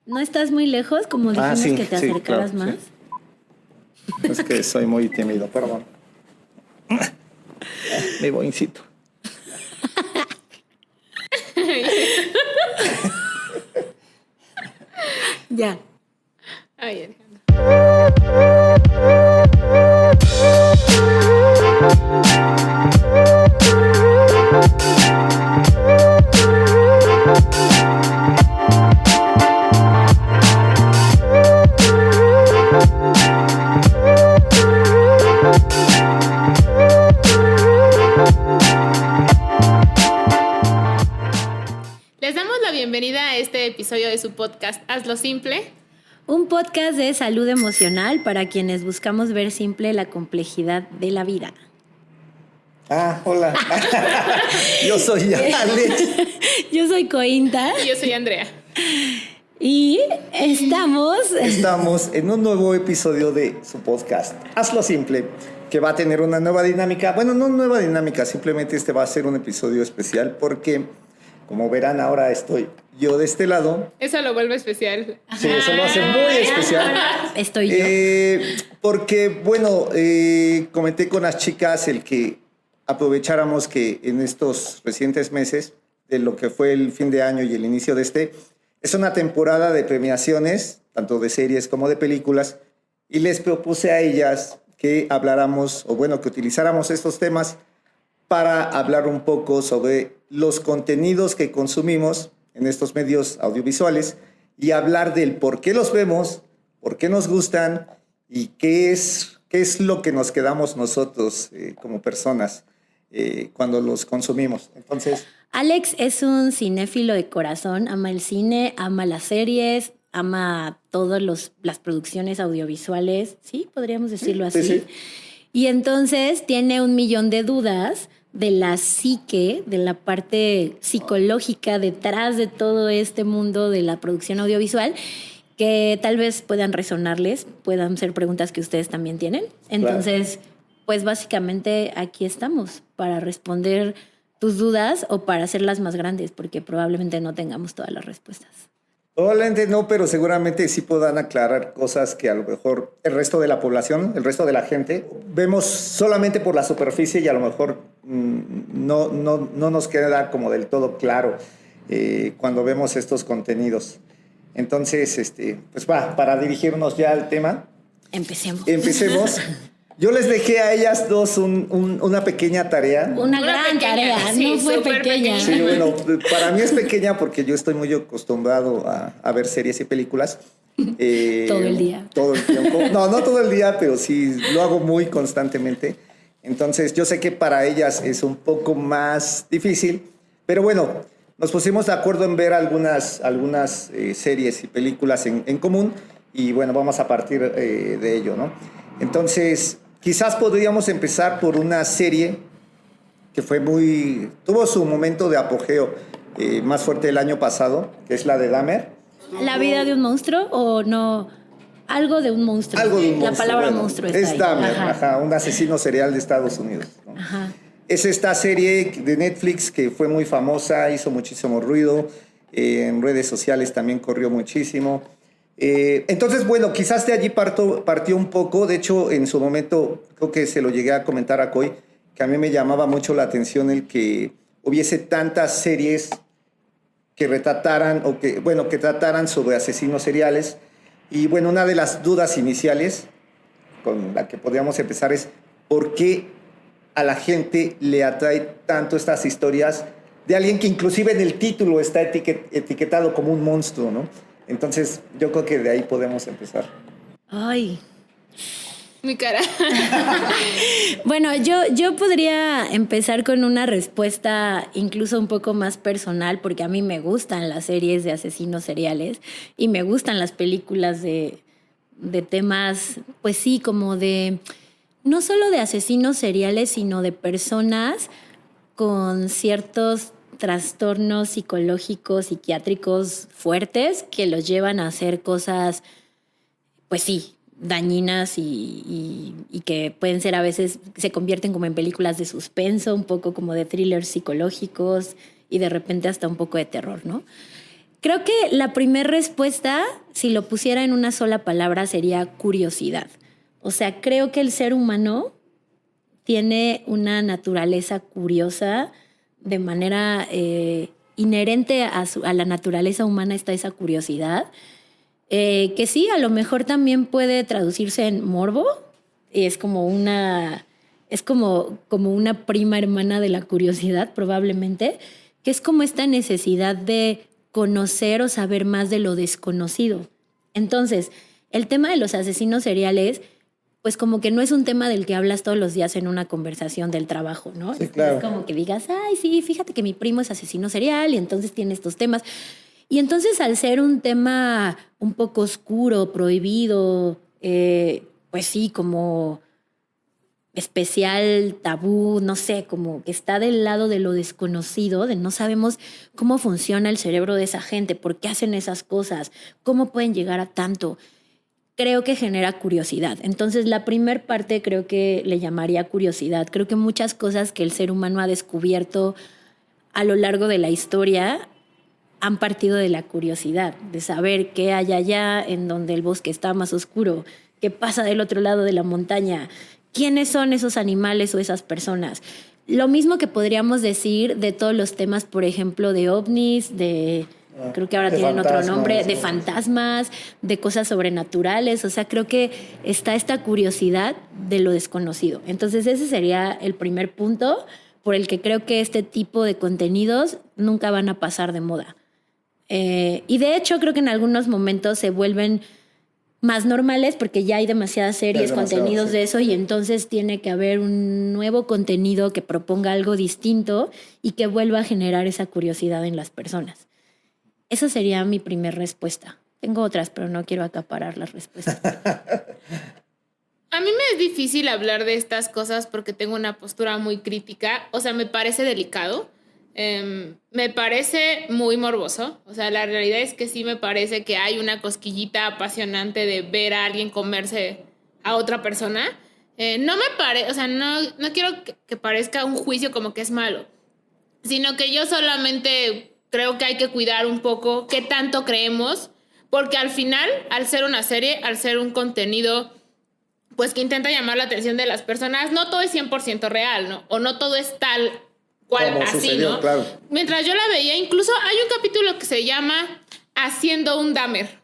¿No estás muy lejos? Como dijimos que te acercaras claro, más. Sí. Es que soy muy tímido, perdón. Me voy incito. Ya. Ay, Alejandro. Les damos la bienvenida a este episodio de su podcast Hazlo Simple. Un podcast de salud emocional para quienes buscamos ver simple la complejidad de la vida. Hola. Yo soy Alex. Yo soy Cointa Y yo soy Andrea. y estamos en un nuevo episodio de su podcast Hazlo Simple, que va a tener una nueva dinámica. Bueno, no nueva dinámica, simplemente este va a ser un episodio especial porque, como verán, ahora estoy yo de este lado. Eso lo vuelve especial. Sí, eso lo hace muy especial. Estoy yo. Porque, bueno, comenté con las chicas el que aprovecháramos que en estos recientes meses, de lo que fue el fin de año y el inicio de este, es una temporada de premiaciones, tanto de series como de películas, y les propuse a ellas que habláramos, o bueno, que utilizáramos estos temas para hablar un poco sobre los contenidos que consumimos en estos medios audiovisuales y hablar del por qué los vemos, por qué nos gustan y qué es lo que nos quedamos nosotros como personas cuando los consumimos. Entonces, Alex es un cinéfilo de corazón, ama el cine, ama las series, ama todas las producciones audiovisuales, ¿sí? Podríamos decirlo así. sí. Y entonces tiene 1,000,000 de dudas de la psique, de la parte psicológica detrás de todo este mundo de la producción audiovisual, que tal vez puedan resonarles, puedan ser preguntas que ustedes también tienen. Entonces, pues básicamente aquí estamos para responder tus dudas o para hacerlas más grandes, porque probablemente no tengamos todas las respuestas. probablemente no, pero seguramente sí puedan aclarar cosas que a lo mejor el resto de la población, el resto de la gente, vemos solamente por la superficie y a lo mejor no nos queda como del todo claro cuando vemos estos contenidos. Entonces, pues para dirigirnos ya al tema. Empecemos. Yo les dejé a ellas dos una pequeña tarea. Una gran pequeña, tarea, sí, no fue súper pequeña. Sí, bueno, para mí es pequeña porque yo estoy muy acostumbrado a ver series y películas. Todo el día. Todo el tiempo. No todo el día, pero sí lo hago muy constantemente. Entonces, yo sé que para ellas es un poco más difícil, pero bueno, nos pusimos de acuerdo en ver algunas series y películas en común y bueno, vamos a partir de ello, ¿no? Entonces, quizás podríamos empezar por una serie que tuvo su momento de apogeo más fuerte el año pasado, que es la de Dahmer. ¿La vida de un monstruo o no? Algo de un monstruo. Algo de un monstruo. La palabra bueno, monstruo está es ahí. Dahmer, un asesino serial de Estados Unidos, ¿no? Ajá. Es esta serie de Netflix que fue muy famosa, hizo muchísimo ruido, en redes sociales también corrió muchísimo. Entonces, bueno, quizás de allí partió un poco. De hecho, en su momento, creo que se lo llegué a comentar a Coy, que a mí me llamaba mucho la atención el que hubiese tantas series que retrataran que trataran sobre asesinos seriales. Y bueno, una de las dudas iniciales con la que podríamos empezar es ¿por qué a la gente le atrae tanto estas historias de alguien que inclusive en el título está etiquetado como un monstruo, ¿no? Entonces, yo creo que de ahí podemos empezar. Ay. Mi cara. Bueno, yo podría empezar con una respuesta incluso un poco más personal, porque a mí me gustan las series de asesinos seriales y me gustan las películas de temas, pues sí, como de, no solo de asesinos seriales, sino de personas con ciertos trastornos psicológicos, psiquiátricos fuertes que los llevan a hacer cosas, pues sí, dañinas y que pueden ser a veces, se convierten como en películas de suspenso, un poco como de thrillers psicológicos y de repente hasta un poco de terror, ¿no? Creo que la primera respuesta, si lo pusiera en una sola palabra, sería curiosidad. O sea, creo que el ser humano tiene una naturaleza curiosa de manera inherente a la naturaleza humana está esa curiosidad, que sí, a lo mejor también puede traducirse en morbo, es como una prima hermana de la curiosidad probablemente, que es como esta necesidad de conocer o saber más de lo desconocido. Entonces, el tema de los asesinos seriales, pues como que no es un tema del que hablas todos los días en una conversación del trabajo, ¿no? Sí, claro. Es como que digas, ay, sí, fíjate que mi primo es asesino serial y entonces tiene estos temas. Y entonces al ser un tema un poco oscuro, prohibido, pues sí, como especial, tabú, no sé, como que está del lado de lo desconocido, de no sabemos cómo funciona el cerebro de esa gente, por qué hacen esas cosas, cómo pueden llegar a tanto. Creo que genera curiosidad. Entonces, la primer parte creo que le llamaría curiosidad. Creo que muchas cosas que el ser humano ha descubierto a lo largo de la historia han partido de la curiosidad, de saber qué hay allá en donde el bosque está más oscuro, qué pasa del otro lado de la montaña, quiénes son esos animales o esas personas. Lo mismo que podríamos decir de todos los temas, por ejemplo, de ovnis, creo que ahora tienen otro nombre, de fantasmas, de cosas sobrenaturales. O sea, creo que está esta curiosidad de lo desconocido. Entonces, ese sería el primer punto por el que creo que este tipo de contenidos nunca van a pasar de moda. Y de hecho, creo que en algunos momentos se vuelven más normales porque ya hay demasiadas series, contenidos de eso, y entonces tiene que haber un nuevo contenido que proponga algo distinto y que vuelva a generar esa curiosidad en las personas. Esa sería mi primera respuesta. Tengo otras, pero no quiero acaparar las respuestas. A mí me es difícil hablar de estas cosas porque tengo una postura muy crítica. O sea, me parece delicado. Me parece muy morboso. O sea, la realidad es que sí me parece que hay una cosquillita apasionante de ver a alguien comerse a otra persona. No me parece, o sea, no quiero que parezca un juicio como que es malo, sino que yo solamente creo que hay que cuidar un poco qué tanto creemos, porque al final, al ser una serie, al ser un contenido pues que intenta llamar la atención de las personas, no todo es 100% real, ¿no? O no todo es tal cual como así, sucedió, ¿no? Claro. Mientras yo la veía, incluso hay un capítulo que se llama Haciendo un Dahmer.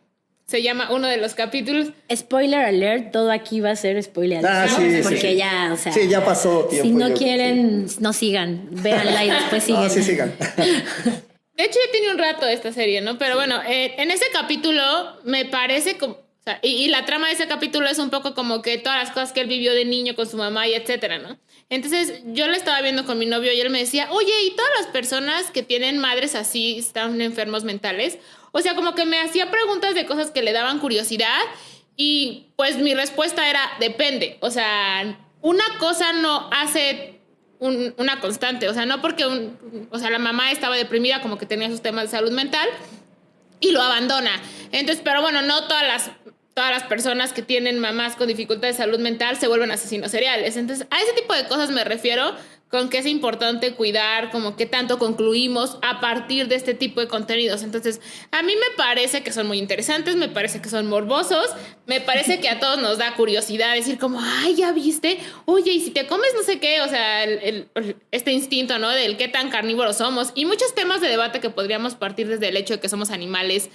Se llama uno de los capítulos. Spoiler alert, todo aquí va a ser spoiler alert. Sí, porque sí. ya, o sea. Sí, ya pasó tiempo. Si no quieren, no sigan. Véanla y después sigan. No, sí, sigan. De hecho, ya tiene un rato esta serie, ¿no? Pero bueno, en ese capítulo me parece como... O sea, y la trama de ese capítulo es un poco como que todas las cosas que él vivió de niño con su mamá y etcétera, ¿no? Entonces, yo la estaba viendo con mi novio y él me decía, oye, ¿y todas las personas que tienen madres así están enfermos mentales? O sea, como que me hacía preguntas de cosas que le daban curiosidad y pues mi respuesta era, depende. O sea, una cosa no hace una constante. O sea, no porque la mamá estaba deprimida, como que tenía sus temas de salud mental y lo abandona. Entonces, pero bueno, no todas las personas que tienen mamás con dificultades de salud mental se vuelven asesinos seriales. Entonces, a ese tipo de cosas me refiero con que es importante cuidar, como que tanto concluimos a partir de este tipo de contenidos. Entonces, a mí me parece que son muy interesantes, me parece que son morbosos, me parece que a todos nos da curiosidad decir como, ay, ¿ya viste? Oye, y si te comes no sé qué, o sea, este instinto, ¿no? Del qué tan carnívoros somos. Y muchos temas de debate que podríamos partir desde el hecho de que somos animales,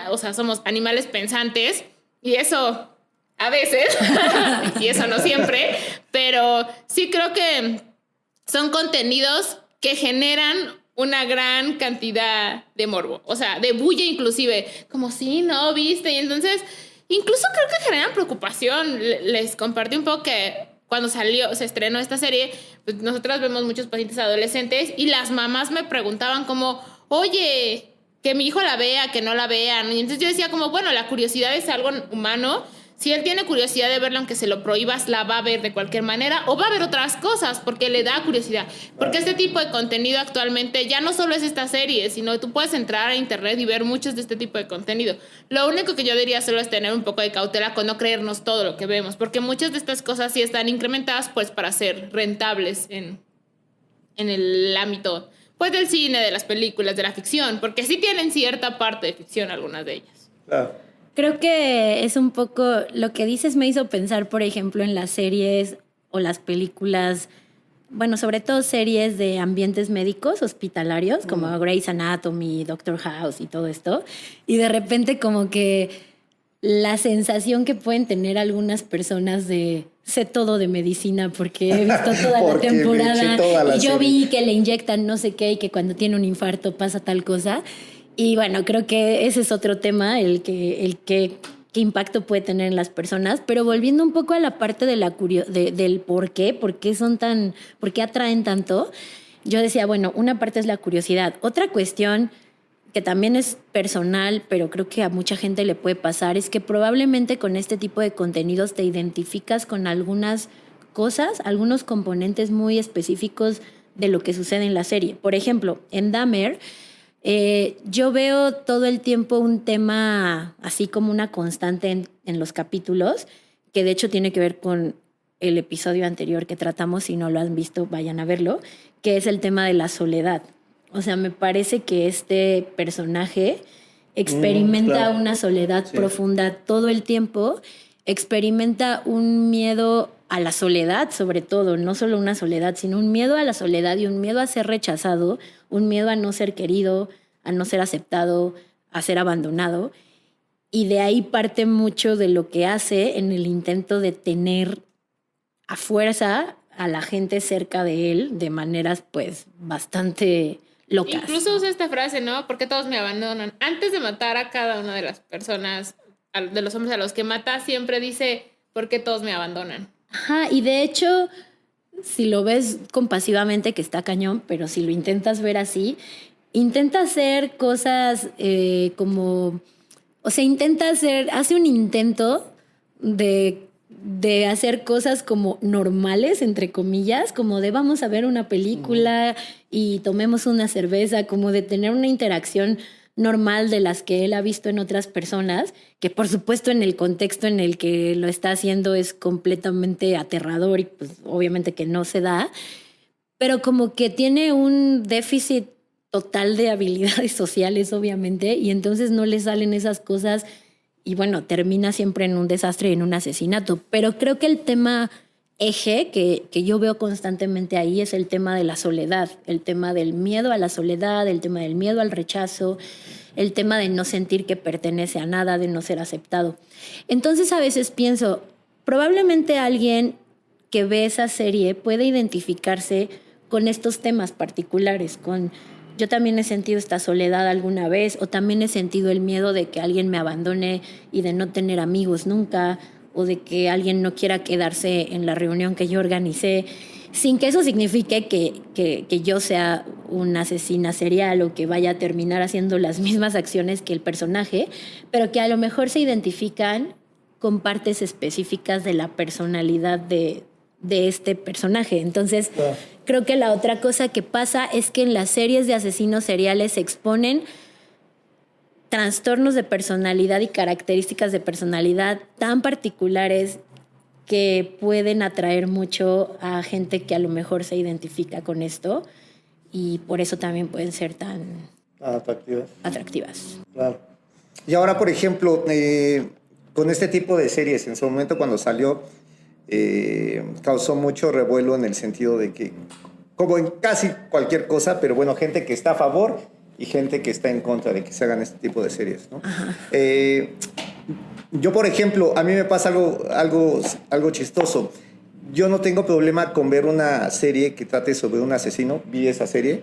o sea, somos animales pensantes. Y eso a veces, y eso no siempre, pero sí creo que son contenidos que generan una gran cantidad de morbo, o sea, de bulla inclusive, como sí, no, viste, y entonces incluso creo que generan preocupación. Les compartí un poco que cuando se estrenó esta serie, pues nosotras vemos muchos pacientes adolescentes y las mamás me preguntaban como, oye, que mi hijo la vea, que no la vean. Y entonces yo decía como, bueno, la curiosidad es algo humano. Si él tiene curiosidad de verla, aunque se lo prohíbas, la va a ver de cualquier manera o va a ver otras cosas porque le da curiosidad. Porque este tipo de contenido actualmente ya no solo es esta serie, sino tú puedes entrar a internet y ver muchos de este tipo de contenido. Lo único que yo diría solo es tener un poco de cautela con no creernos todo lo que vemos, porque muchas de estas cosas sí están incrementadas pues para ser rentables en el ámbito pues del cine, de las películas, de la ficción, porque sí tienen cierta parte de ficción algunas de ellas. Claro. Creo que es un poco lo que dices me hizo pensar, por ejemplo, en las series o las películas, bueno, sobre todo series de ambientes médicos hospitalarios, como Grey's Anatomy, Doctor House y todo esto, y de repente como que la sensación que pueden tener algunas personas de sé todo de medicina porque he visto toda la Porque me temporada eché toda la y yo serie. vi que le inyectan no sé qué y que cuando tiene un infarto pasa tal cosa. Y bueno, creo que ese es otro tema, qué impacto puede tener en las personas. Pero volviendo un poco a la parte de del por qué son tan, por qué atraen tanto, yo decía, bueno, una parte es la curiosidad. Otra cuestión que también es personal, pero creo que a mucha gente le puede pasar, es que probablemente con este tipo de contenidos te identificas con algunas cosas, algunos componentes muy específicos de lo que sucede en la serie. Por ejemplo, en Dahmer, yo veo todo el tiempo un tema así como una constante en los capítulos, que de hecho tiene que ver con el episodio anterior que tratamos. Si no lo han visto, vayan a verlo, que es el tema de la soledad. O sea, me parece que este personaje experimenta claro. una soledad Sí. profunda todo el tiempo, experimenta un miedo a la soledad, sobre todo, no solo una soledad, sino un miedo a la soledad y un miedo a ser rechazado, un miedo a no ser querido, a no ser aceptado, a ser abandonado. Y de ahí parte mucho de lo que hace en el intento de tener a fuerza a la gente cerca de él de maneras pues bastante locas. Incluso usa esta frase, ¿no? ¿Por qué todos me abandonan? Antes de matar a cada una de las personas, de los hombres a los que mata, siempre dice, ¿por qué todos me abandonan? Ajá, y de hecho, si lo ves compasivamente, que está cañón, pero si lo intentas ver así, intenta hacer cosas como, o sea, hace un intento de hacer cosas como normales, entre comillas, como de vamos a ver una película y tomemos una cerveza, como de tener una interacción normal de las que él ha visto en otras personas, que por supuesto en el contexto en el que lo está haciendo es completamente aterrador y pues obviamente que no se da, pero como que tiene un déficit total de habilidades sociales, obviamente, y entonces no le salen esas cosas y bueno, termina siempre en un desastre y en un asesinato. Pero creo que el tema eje que yo veo constantemente ahí es el tema de la soledad, el tema del miedo a la soledad, el tema del miedo al rechazo, el tema de no sentir que pertenece a nada, de no ser aceptado. Entonces a veces pienso, probablemente alguien que ve esa serie puede identificarse con estos temas particulares, con yo también he sentido esta soledad alguna vez, o también he sentido el miedo de que alguien me abandone y de no tener amigos nunca, o de que alguien no quiera quedarse en la reunión que yo organicé, sin que eso signifique que yo sea una asesina serial o que vaya a terminar haciendo las mismas acciones que el personaje, pero que a lo mejor se identifican con partes específicas de la personalidad de este personaje. Entonces, creo que la otra cosa que pasa es que en las series de asesinos seriales se exponen trastornos de personalidad y características de personalidad tan particulares que pueden atraer mucho a gente que a lo mejor se identifica con esto y por eso también pueden ser tan atractivas. Claro. Y ahora, por ejemplo, con este tipo de series, en su momento cuando salió, causó mucho revuelo en el sentido de que, como en casi cualquier cosa, pero bueno, gente que está a favor y gente que está en contra de que se hagan este tipo de series, ¿no? Yo, por ejemplo, a mí me pasa algo chistoso. Yo no tengo problema con ver una serie que trate sobre un asesino. Vi esa serie.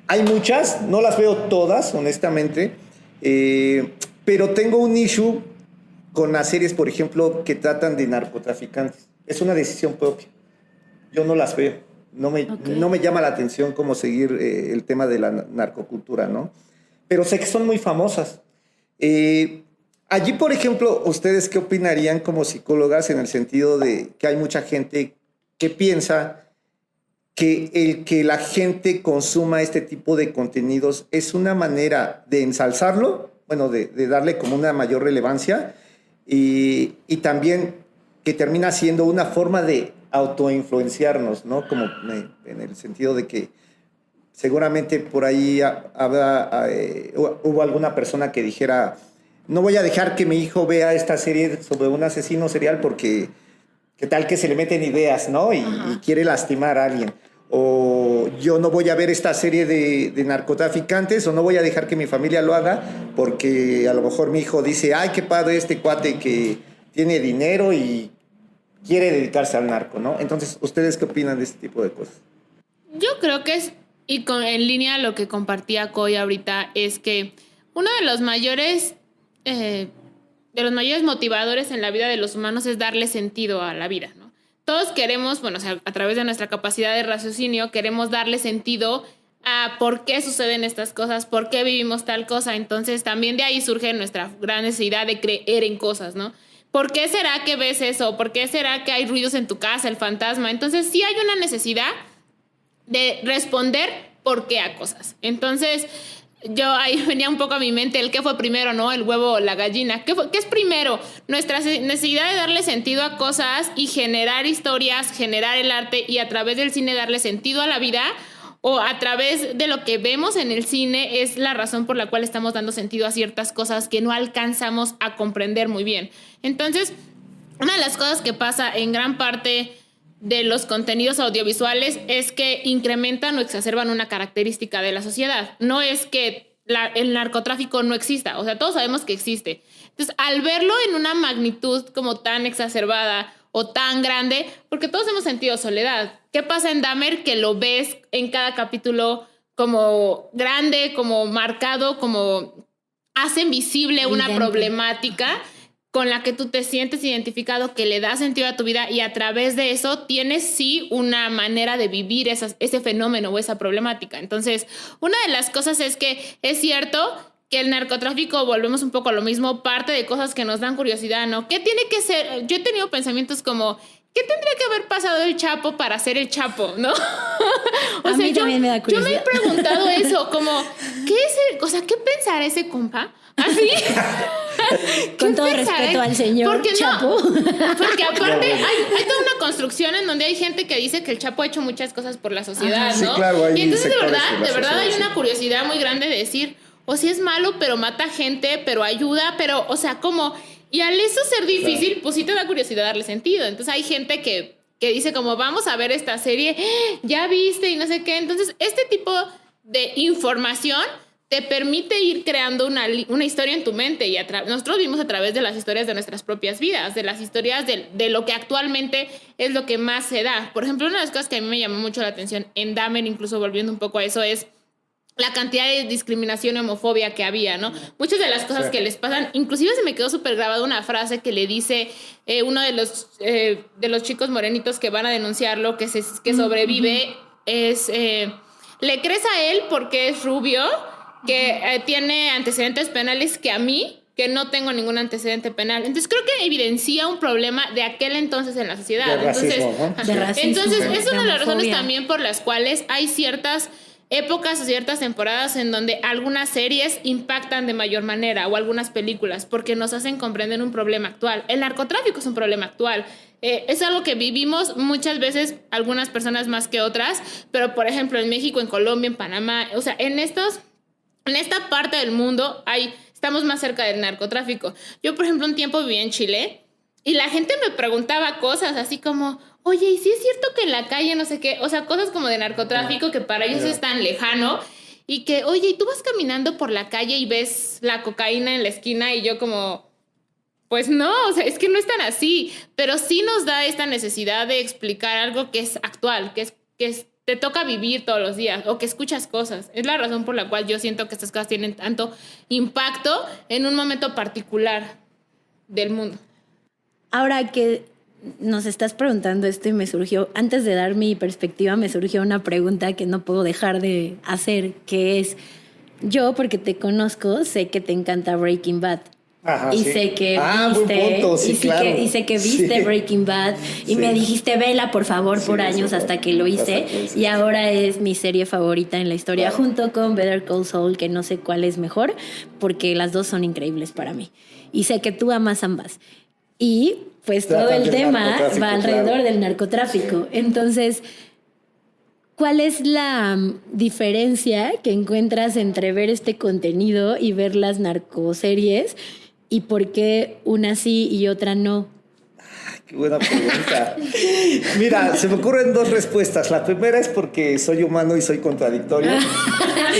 Hay muchas, no las veo todas, honestamente, pero tengo un issue con las series, por ejemplo, que tratan de narcotraficantes. Es una decisión propia. Yo no las veo. No me llama la atención cómo seguir el tema de la narcocultura, ¿no? Pero sé que son muy famosas. Allí, por ejemplo, ¿ustedes qué opinarían como psicólogas en el sentido de que hay mucha gente que piensa que el que la gente consuma este tipo de contenidos es una manera de ensalzarlo, bueno, de darle como una mayor relevancia y también que termina siendo una forma de autoinfluenciarnos, ¿no? Como en el sentido de que seguramente por ahí hubo alguna persona que dijera, no voy a dejar que mi hijo vea esta serie sobre un asesino serial porque qué tal que se le meten ideas, ¿no? Y quiere lastimar a alguien. O yo no voy a ver esta serie de narcotraficantes, o no voy a dejar que mi familia lo haga porque a lo mejor mi hijo dice, ay, qué padre este cuate que tiene dinero y quiere dedicarse al narco, ¿no? Entonces, ¿ustedes qué opinan de este tipo de cosas? Yo creo que es, en línea lo que compartía Coy ahorita, es que uno de los mayores motivadores en la vida de los humanos es darle sentido a la vida, ¿no? Todos queremos, bueno, o sea, a través de nuestra capacidad de raciocinio, queremos darle sentido a por qué suceden estas cosas, por qué vivimos tal cosa. Entonces, también de ahí surge nuestra gran necesidad de creer en cosas, ¿no? ¿Por qué será que ves eso? ¿Por qué será que hay ruidos en tu casa, el fantasma? Entonces, sí hay una necesidad de responder por qué a cosas. Entonces, yo ahí venía un poco a mi mente el qué fue primero, ¿no? El huevo o la gallina. ¿Qué es primero? Nuestra necesidad de darle sentido a cosas y generar historias, generar el arte y a través del cine darle sentido a la vida, o a través de lo que vemos en el cine es la razón por la cual estamos dando sentido a ciertas cosas que no alcanzamos a comprender muy bien. Entonces, una de las cosas que pasa en gran parte de los contenidos audiovisuales es que incrementan o exacerban una característica de la sociedad. No es que el narcotráfico no exista, o sea, todos sabemos que existe. Entonces, al verlo en una magnitud como tan exacerbada o tan grande, porque todos hemos sentido soledad. ¿Qué pasa en Dahmer? Que lo ves en cada capítulo como grande, como marcado, como hacen visible una problemática con la que tú te sientes identificado, que le da sentido a tu vida, y a través de eso tienes sí una manera de vivir ese fenómeno o esa problemática. Entonces, una de las cosas es que es cierto que el narcotráfico, volvemos un poco a lo mismo, parte de cosas que nos dan curiosidad, ¿no? ¿Qué tiene que ser? Yo he tenido pensamientos como, ¿qué tendría que haber pasado el Chapo para ser el Chapo, no? A mí también me da curiosidad. Yo me he preguntado eso, como, ¿qué pensará ese compa? ¿Así? Con todo respeto al señor Chapo. Porque aparte hay toda una construcción en donde hay gente que dice que el Chapo ha hecho muchas cosas por la sociedad, ¿no? Sí, claro, y entonces de verdad hay una curiosidad muy grande de decir, o si es malo, pero mata gente, pero ayuda, pero, o sea, como... Y al eso ser difícil, pues sí te da curiosidad darle sentido. Entonces hay gente que dice como, vamos a ver esta serie, ya viste y no sé qué. Entonces este tipo de información te permite ir creando una historia en tu mente. Y nosotros vivimos a través de las historias de nuestras propias vidas, de las historias de lo que actualmente es lo que más se da. Por ejemplo, una de las cosas que a mí me llamó mucho la atención en Dahmer, incluso volviendo un poco a eso, es la cantidad de discriminación y homofobia que había, ¿no? Muchas de las cosas que les pasan, inclusive se me quedó súper grabada una frase que le dice uno de los chicos morenitos que van a denunciarlo, que sobrevive, le crees a él porque es rubio, que tiene antecedentes penales, que a mí, que no tengo ningún antecedente penal. Entonces creo que evidencia un problema de aquel entonces en la sociedad. De racismo, Entonces es una de las razones también por las cuales hay ciertas épocas o ciertas temporadas en donde algunas series impactan de mayor manera, o algunas películas, porque nos hacen comprender un problema actual. El narcotráfico es un problema actual. Es algo que vivimos muchas veces, algunas personas más que otras, pero por ejemplo en México, en Colombia, en Panamá, o sea, en esta parte del mundo estamos más cerca del narcotráfico. Yo, por ejemplo, un tiempo viví en Chile y la gente me preguntaba cosas así como, oye, ¿y si es cierto que en la calle no sé qué? O sea, cosas como de narcotráfico que para ellos es tan lejano, y que, oye, ¿y tú vas caminando por la calle y ves la cocaína en la esquina? Y yo como, pues no, o sea, es que no es tan así, pero sí nos da esta necesidad de explicar algo que es actual, que te toca vivir todos los días, o que escuchas cosas. Es la razón por la cual yo siento que estas cosas tienen tanto impacto en un momento particular del mundo. Ahora que nos estás preguntando esto y me surgió, antes de dar mi perspectiva, me surgió una pregunta que no puedo dejar de hacer, que es, yo, porque te conozco, sé que te encanta Breaking Bad. Ajá, y sí. sé que viste, Sí. Breaking Bad y me dijiste, vela por favor, por años hasta que lo hice, y ahora es mi serie favorita en la historia, junto con Better Call Saul, que no sé cuál es mejor, porque las dos son increíbles para mí, y sé que tú amas ambas, y pues todo el tema va alrededor del narcotráfico. Entonces, ¿cuál es la diferencia que encuentras entre ver este contenido y ver las narcoseries? ¿Y por qué una sí y otra no? Qué buena pregunta. Mira, se me ocurren dos respuestas. La primera es porque soy humano y soy contradictorio.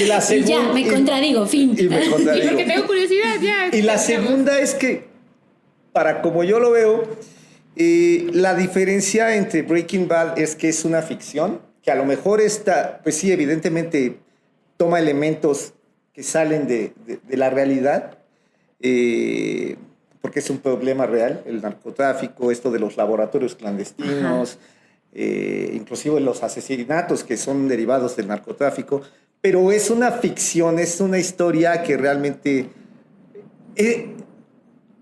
Y la segunda, y ya, me contradigo, fin. Y me contradigo. Y porque tengo curiosidad, ya. Y la segunda es que, para como yo lo veo, la diferencia entre Breaking Bad es que es una ficción, que a lo mejor está, pues sí, evidentemente toma elementos que salen de la realidad, porque es un problema real, el narcotráfico, esto de los laboratorios clandestinos, inclusive los asesinatos que son derivados del narcotráfico, pero es una ficción, es una historia que realmente...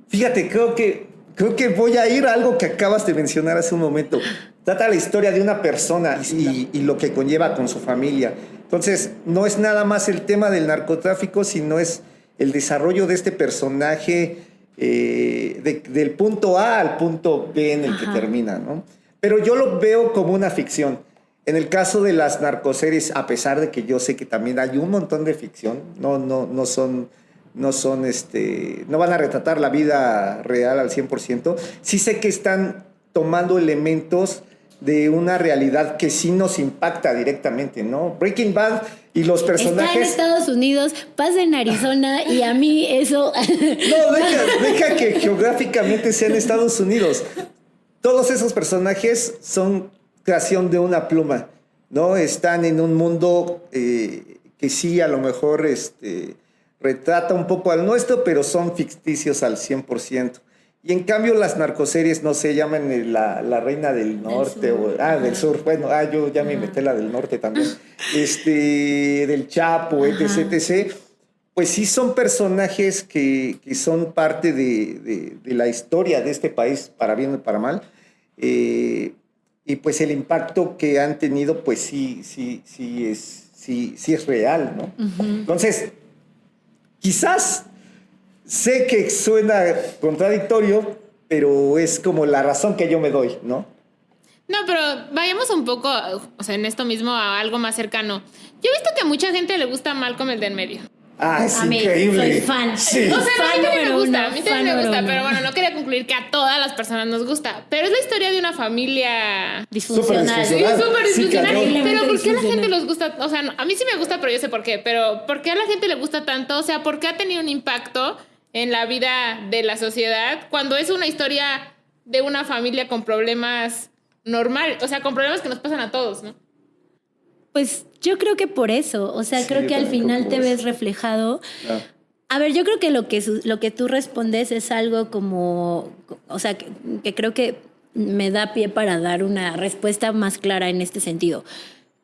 fíjate, creo que voy a ir a algo que acabas de mencionar hace un momento. Trata la historia de una persona y lo que conlleva con su familia. Entonces, no es nada más el tema del narcotráfico, sino es el desarrollo de este personaje del punto A al punto B en el que termina, ¿no? Pero yo lo veo como una ficción. En el caso de las narcoseries, a pesar de que yo sé que también hay un montón de ficción, no van a retratar la vida real al 100%, sí sé que están tomando elementos de una realidad que sí nos impacta directamente, ¿no? Breaking Bad y los personajes... Está en Estados Unidos, pasa en Arizona y a mí eso... No, deja que geográficamente sea en Estados Unidos. Todos esos personajes son creación de una pluma, ¿no? Están en un mundo que sí a lo mejor retrata un poco al nuestro, pero son ficticios al 100%. Y en cambio las narcoseries, no sé, llaman la Reina del Norte del Sur. Bueno, yo ya me inventé la del Norte también. Del Chapo, etc. Pues sí son personajes que son parte de la historia de este país, para bien o para mal. Y pues el impacto que han tenido, pues sí es real, ¿no? Entonces, quizás sé que suena contradictorio, pero es como la razón que yo me doy, ¿no? No, pero vayamos un poco, o sea, en esto mismo a algo más cercano. Yo he visto que a mucha gente le gusta Malcolm el del medio. Ah, es a mí, increíble. soy fan. Sí. O sea, a mí también me gusta, a mí también me gusta, uno. pero bueno, no quería concluir que a todas las personas nos gusta. Pero es la historia de una familia Disfuncional. Sí, súper disfuncional. cañón. Pero ¿por qué a la gente les gusta? O sea, a mí sí me gusta, pero yo sé por qué. Pero ¿por qué a la gente le gusta tanto? O sea, ¿por qué ha tenido un impacto en la vida de la sociedad cuando es una historia de una familia con problemas normales? O sea, con problemas que nos pasan a todos, ¿no? Pues yo creo que por eso, o sea, Sí, creo yo que al también final creo te por ves eso. reflejado. Ah. A ver, yo creo que lo que tú respondes es algo como, o sea, que creo que me da pie para dar una respuesta más clara en este sentido.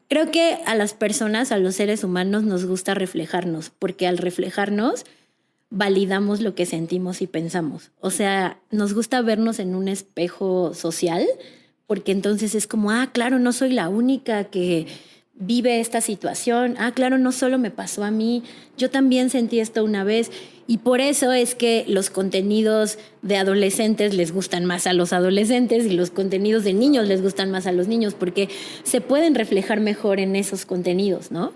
Creo que a las personas, a los seres humanos, nos gusta reflejarnos, porque al reflejarnos validamos lo que sentimos y pensamos. O sea, nos gusta vernos en un espejo social, porque entonces es como, claro, no soy la única que vive esta situación. Claro, no solo me pasó a mí, yo también sentí esto una vez. Y por eso es que los contenidos de adolescentes les gustan más a los adolescentes y los contenidos de niños les gustan más a los niños, porque se pueden reflejar mejor en esos contenidos, ¿no?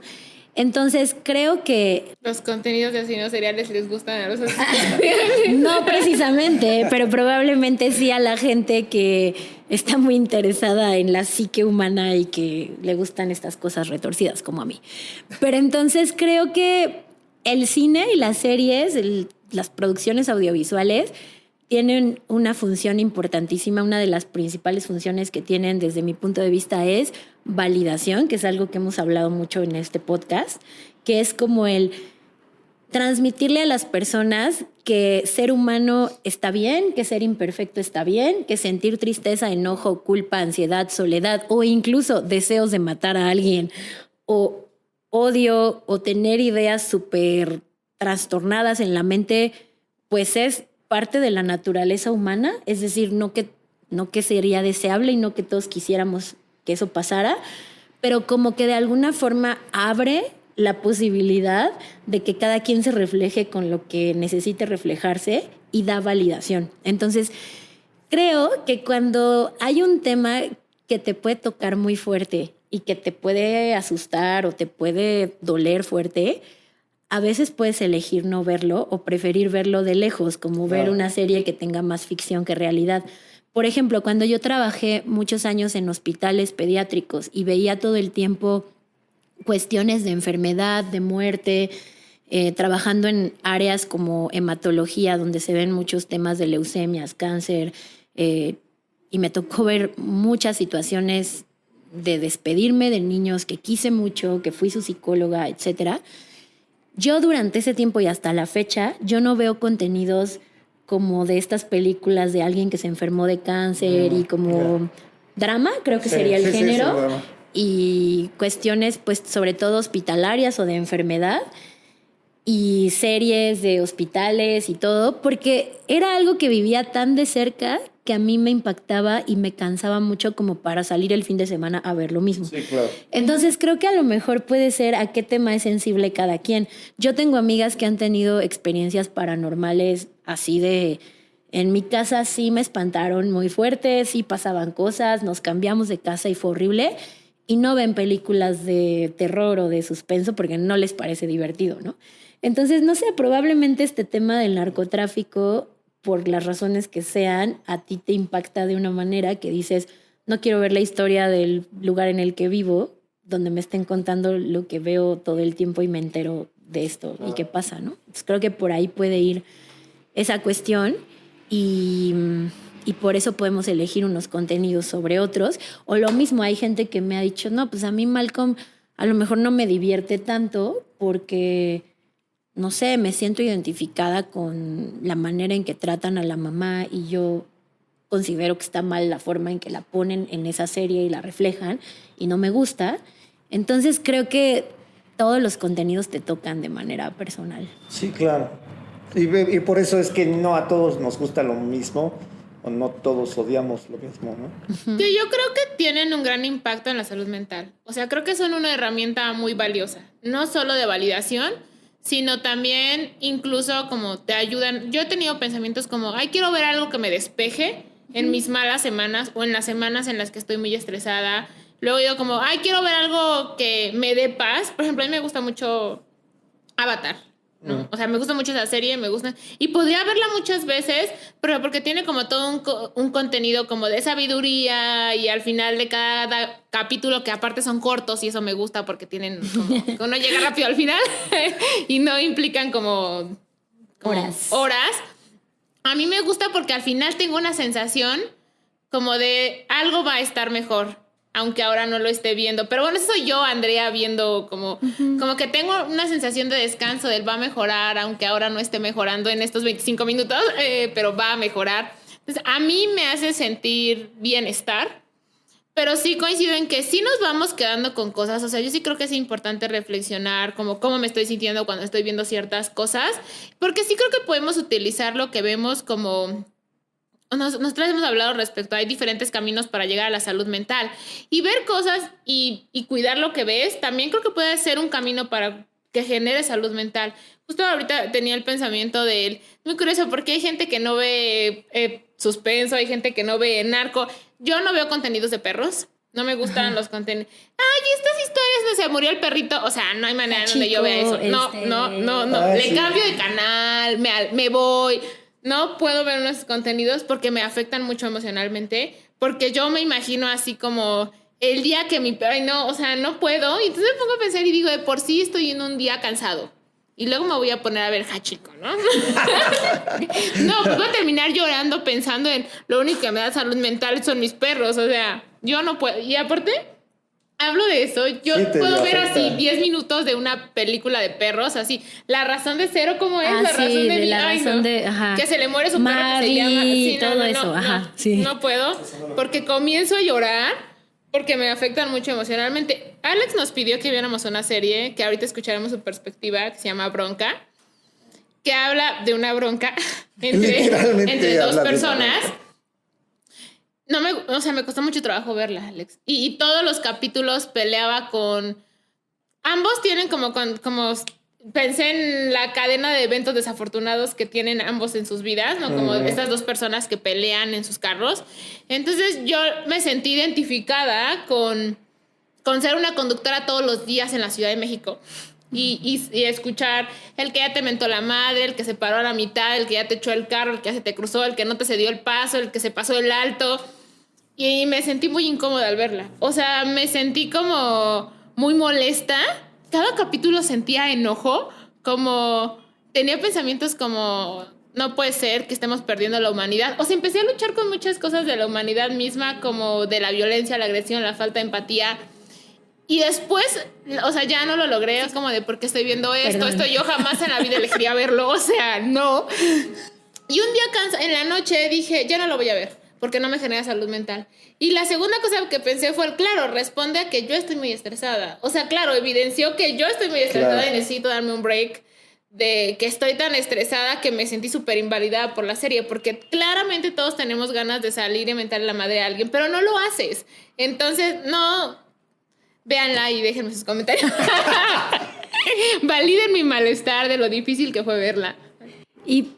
Entonces, creo que... Los contenidos de asesinos seriales les gustan a los No precisamente, pero probablemente sí a la gente que está muy interesada en la psique humana y que le gustan estas cosas retorcidas, como a mí. Pero entonces creo que el cine y las series, las producciones audiovisuales, tienen una función importantísima. Una de las principales funciones que tienen desde mi punto de vista es validación, que es algo que hemos hablado mucho en este podcast, que es como el transmitirle a las personas que ser humano está bien, que ser imperfecto está bien, que sentir tristeza, enojo, culpa, ansiedad, soledad o incluso deseos de matar a alguien o odio o tener ideas súper trastornadas en la mente, pues es parte de la naturaleza humana. Es decir, no que sería deseable y no que todos quisiéramos que eso pasara, pero como que de alguna forma abre la posibilidad de que cada quien se refleje con lo que necesite reflejarse y da validación. Entonces, creo que cuando hay un tema que te puede tocar muy fuerte y que te puede asustar o te puede doler fuerte, a veces puedes elegir no verlo o preferir verlo de lejos, como ver una serie que tenga más ficción que realidad. Por ejemplo, cuando yo trabajé muchos años en hospitales pediátricos y veía todo el tiempo cuestiones de enfermedad, de muerte, trabajando en áreas como hematología, donde se ven muchos temas de leucemias, cáncer, y me tocó ver muchas situaciones de despedirme de niños que quise mucho, que fui su psicóloga, etcétera. Yo durante ese tiempo y hasta la fecha, yo no veo contenidos como de estas películas de alguien que se enfermó de cáncer y como drama, creo que sería el género, y cuestiones pues sobre todo hospitalarias o de enfermedad y series de hospitales y todo, porque era algo que vivía tan de cerca que a mí me impactaba y me cansaba mucho como para salir el fin de semana a ver lo mismo. Sí, claro. Entonces creo que a lo mejor puede ser a qué tema es sensible cada quien. Yo tengo amigas que han tenido experiencias paranormales así de... En mi casa sí me espantaron muy fuerte, sí pasaban cosas, nos cambiamos de casa y fue horrible. Y no ven películas de terror o de suspenso porque no les parece divertido, ¿no? Entonces, no sé, probablemente este tema del narcotráfico, por las razones que sean, a ti te impacta de una manera que dices, no quiero ver la historia del lugar en el que vivo, donde me estén contando lo que veo todo el tiempo y me entero de esto y qué pasa, ¿no? Entonces, creo que por ahí puede ir esa cuestión y por eso podemos elegir unos contenidos sobre otros. O lo mismo, hay gente que me ha dicho, no, pues a mí Malcolm a lo mejor no me divierte tanto porque... no sé, me siento identificada con la manera en que tratan a la mamá y yo considero que está mal la forma en que la ponen en esa serie y la reflejan y no me gusta. Entonces creo que todos los contenidos te tocan de manera personal. Sí, claro. Y por eso es que no a todos nos gusta lo mismo o no todos odiamos lo mismo, ¿no? Que yo creo que tienen un gran impacto en la salud mental. O sea, creo que son una herramienta muy valiosa, no solo de validación, sino también incluso como te ayudan. Yo he tenido pensamientos como, ay, quiero ver algo que me despeje en mis malas semanas o en las semanas en las que estoy muy estresada. Luego digo como, ay, quiero ver algo que me dé paz. Por ejemplo, a mí me gusta mucho Avatar, ¿no? O sea, me gusta mucho esa serie, me gusta. Y podría verla muchas veces, pero porque tiene como todo un contenido como de sabiduría y al final de cada capítulo, que aparte son cortos y eso me gusta porque tienen como que uno llega rápido al final y no implican como horas. A mí me gusta porque al final tengo una sensación como de algo va a estar mejor, aunque ahora no lo esté viendo. Pero bueno, eso soy yo, Andrea, viendo como que tengo una sensación de descanso, del va a mejorar, aunque ahora no esté mejorando en estos 25 minutos, pero va a mejorar. Entonces, a mí me hace sentir bienestar, pero sí coincido en que sí nos vamos quedando con cosas. O sea, yo sí creo que es importante reflexionar como cómo me estoy sintiendo cuando estoy viendo ciertas cosas, porque sí creo que podemos utilizar lo que vemos como... Nosotros hemos hablado respecto a hay diferentes caminos para llegar a la salud mental y ver cosas y cuidar lo que ves también creo que puede ser un camino para que genere salud mental. Justo ahorita tenía el pensamiento de él, muy curioso porque hay gente que no ve suspenso, hay gente que no ve narco. Yo no veo contenidos de perros, no me gustan los contenidos. Ay, estas historias de se murió el perrito, o sea, no hay manera donde yo vea eso. No. Le cambio de canal, me voy. No puedo ver unos contenidos porque me afectan mucho emocionalmente, porque yo me imagino así como el día que no puedo. Y entonces me pongo a pensar y digo, de por sí estoy en un día cansado. Y luego me voy a poner a ver Hachiko, ¿no? No, pues voy a terminar llorando pensando en lo único que me da salud mental son mis perros. O sea, yo no puedo. Y aparte... hablo de eso, yo puedo ver así 10 minutos de una película de perros, así, la razón de cero, ¿cómo es? La razón de la razón de, ajá. Que se le muere su perro, que se llama, sí, todo eso, ajá, sí. No puedo, porque comienzo a llorar, porque me afectan mucho emocionalmente. Alex nos pidió que viéramos una serie, que ahorita escucharemos su perspectiva, que se llama Bronca, que habla de una bronca entre dos personas. Me costó mucho trabajo verla, Alex. Y todos los capítulos peleaba con... Ambos tienen como pensé en la cadena de eventos desafortunados que tienen ambos en sus vidas, ¿no? Como estas dos personas que pelean en sus carros. Entonces yo me sentí identificada con con ser una conductora todos los días en la Ciudad de México y escuchar el que ya te mentó la madre, el que se paró a la mitad, el que ya te echó el carro, el que ya se te cruzó, el que no te cedió el paso, el que se pasó el alto. Y me sentí muy incómoda al verla. O sea, me sentí como muy molesta. Cada capítulo sentía enojo, como tenía pensamientos como no puede ser que estemos perdiendo la humanidad. O sea, empecé a luchar con muchas cosas de la humanidad misma, como de la violencia, la agresión, la falta de empatía. Y después, o sea, ya no lo logré. Es como de, ¿por qué estoy viendo esto? Perdón. Esto yo jamás en la vida elegiría verlo. O sea, no. Y un día en la noche dije, ya no lo voy a ver, porque no me genera salud mental. Y la segunda cosa que pensé fue, claro, responde a que yo estoy muy estresada. O sea, claro, evidenció que yo estoy muy estresada y necesito darme un break de que estoy tan estresada que me sentí súper invalidada por la serie, porque claramente todos tenemos ganas de salir y mentarle la madre a alguien, pero no lo haces. Entonces, no... Véanla y déjenme sus comentarios. Validen mi malestar de lo difícil que fue verla. Y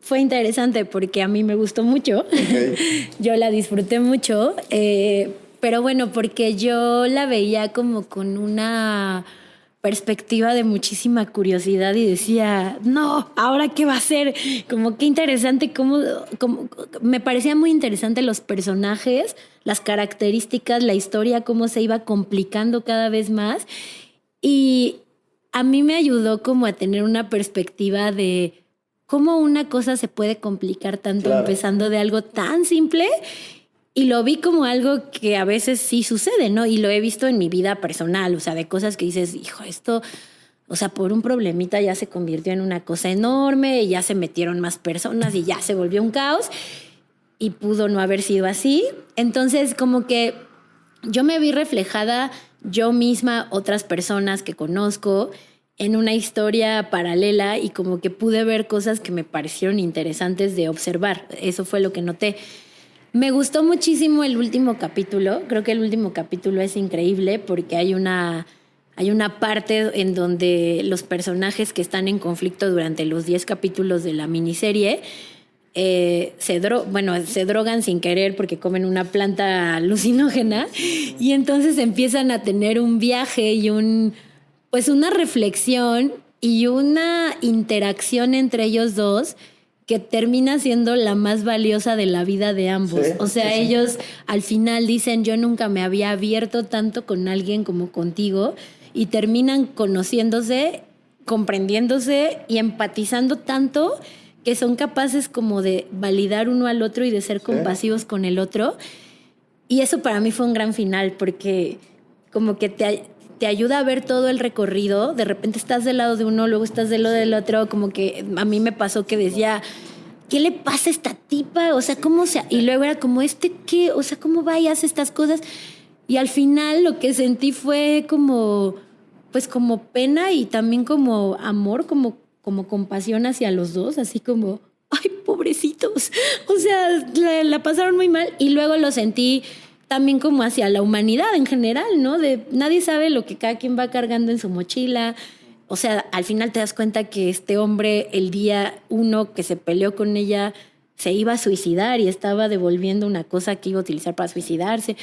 fue interesante porque a mí me gustó mucho. Okay. Yo la disfruté mucho. Pero bueno, porque yo la veía como con una perspectiva de muchísima curiosidad y decía, no, ¿ahora qué va a ser? Como qué interesante, como me parecía muy interesante los personajes, las características, la historia, cómo se iba complicando cada vez más. Y a mí me ayudó como a tener una perspectiva de cómo una cosa se puede complicar tanto, claro, empezando de algo tan simple. Y lo vi como algo que a veces sí sucede, ¿no? Y lo he visto en mi vida personal, o sea, de cosas que dices, hijo, esto, o sea, por un problemita ya se convirtió en una cosa enorme y ya se metieron más personas y ya se volvió un caos y pudo no haber sido así. Entonces, como que yo me vi reflejada yo misma, otras personas que conozco, en una historia paralela y como que pude ver cosas que me parecieron interesantes de observar. Eso fue lo que noté. Me gustó muchísimo el último capítulo. Creo que el último capítulo es increíble porque hay una parte en donde los personajes que están en conflicto durante los 10 capítulos de la miniserie se drogan sin querer porque comen una planta alucinógena y entonces empiezan a tener un viaje y una reflexión y una interacción entre ellos dos que termina siendo la más valiosa de la vida de ambos. Sí, o sea, sí. ellos al final dicen, yo nunca me había abierto tanto con alguien como contigo, y terminan conociéndose, comprendiéndose y empatizando tanto que son capaces como de validar uno al otro y de ser compasivos con el otro. Y eso para mí fue un gran final porque como que te ayuda a ver todo el recorrido. De repente estás del lado de uno, luego estás del lado del otro. Como que a mí me pasó que decía, ¿qué le pasa a esta tipa? O sea, ¿cómo se...? Y luego era como, ¿qué? O sea, ¿cómo va y hace estas cosas? Y al final lo que sentí fue como, pues como pena y también como amor, como compasión hacia los dos. Así como, ay, pobrecitos. O sea, la pasaron muy mal. Y luego lo sentí también como hacia la humanidad en general, ¿no? De nadie sabe lo que cada quien va cargando en su mochila. O sea, al final te das cuenta que este hombre, el día 1 que se peleó con ella, se iba a suicidar y estaba devolviendo una cosa que iba a utilizar para suicidarse.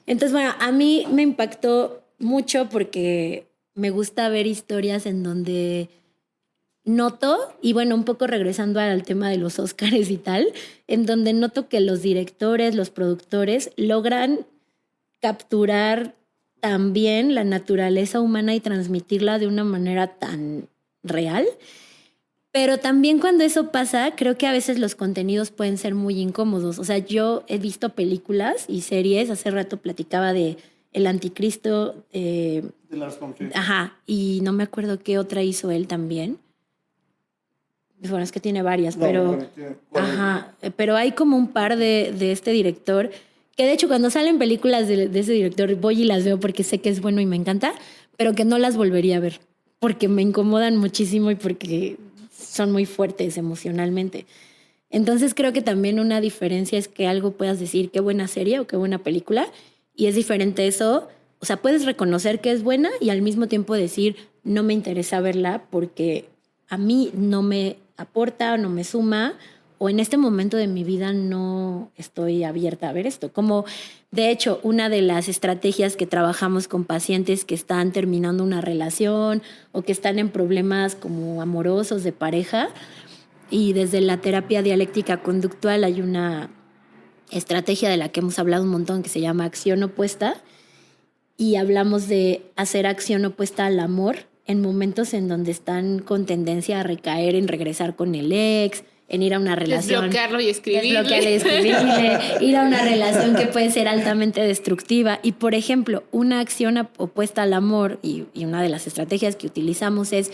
Entonces, bueno, a mí me impactó mucho porque me gusta ver historias en donde noto, y bueno, un poco regresando al tema de los Óscares y tal, en donde noto que los directores, los productores logran capturar también la naturaleza humana y transmitirla de una manera tan real. Pero también cuando eso pasa, creo que a veces los contenidos pueden ser muy incómodos. O sea, yo he visto películas y series, hace rato platicaba de El Anticristo. De Lars von Trier. Ajá, y no me acuerdo qué otra hizo él también. Bueno, es que tiene varias, pero hay como un par de este director que de hecho cuando salen películas de ese director voy y las veo porque sé que es bueno y me encanta, pero que no las volvería a ver porque me incomodan muchísimo y porque son muy fuertes emocionalmente. Entonces creo que también una diferencia es que algo puedas decir qué buena serie o qué buena película, y es diferente eso. O sea, puedes reconocer que es buena y al mismo tiempo decir no me interesa verla porque a mí no me aporta o no me suma o en este momento de mi vida no estoy abierta a ver esto. Como, de hecho, una de las estrategias que trabajamos con pacientes que están terminando una relación o que están en problemas como amorosos de pareja, y desde la terapia dialéctica conductual hay una estrategia de la que hemos hablado un montón que se llama acción opuesta, y hablamos de hacer acción opuesta al amor en momentos en donde están con tendencia a recaer en regresar con el ex, en ir a una relación. Desbloquearlo y escribirle. Desbloquearlo y escribirle, ir a una relación que puede ser altamente destructiva. Y, por ejemplo, una acción opuesta al amor y una de las estrategias que utilizamos es,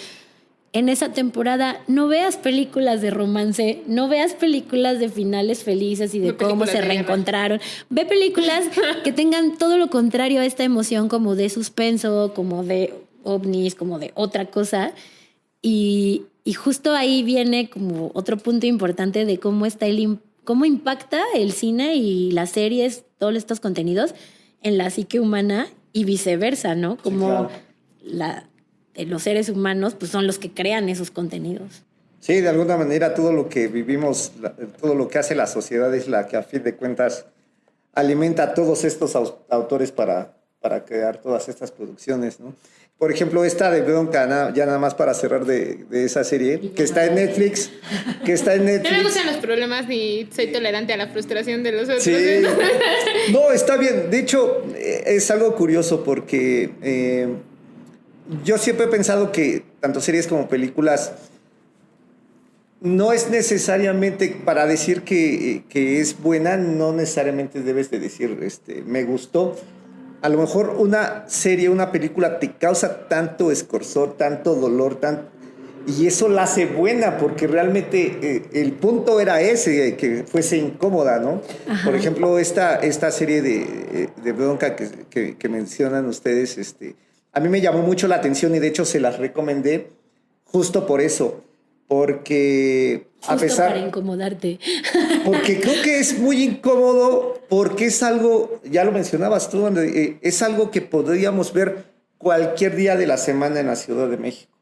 en esa temporada, no veas películas de romance, no veas películas de finales felices y de cómo se reencontraron. Ve películas que tengan todo lo contrario a esta emoción, como de suspenso, como de ovnis, como de otra cosa. Y justo ahí viene como otro punto importante de cómo está cómo impacta el cine y las series, todos estos contenidos en la psique humana y viceversa, ¿no? Como sí, claro, los seres humanos pues son los que crean esos contenidos. Sí, de alguna manera todo lo que vivimos, todo lo que hace la sociedad es la que a fin de cuentas alimenta a todos estos autores para crear todas estas producciones, ¿no? Por ejemplo, esta de Bronca, ya nada más para cerrar de esa serie, que está en Netflix. No me gustan los problemas ni soy tolerante a la frustración de los otros. Sí. No, está bien. De hecho, es algo curioso porque yo siempre he pensado que tanto series como películas no es necesariamente, para decir que es buena, no necesariamente debes de decir me gustó. A lo mejor una serie, una película te causa tanto escorzor, tanto dolor, y eso la hace buena, porque realmente el punto era ese, que fuese incómoda, ¿no? Ajá. Por ejemplo, esta serie de Bronca que mencionan ustedes, a mí me llamó mucho la atención y de hecho se las recomendé justo por eso, porque justo a pesar... para incomodarte. Porque creo que es muy incómodo, porque es algo, ya lo mencionabas tú, es algo que podríamos ver cualquier día de la semana en la Ciudad de México.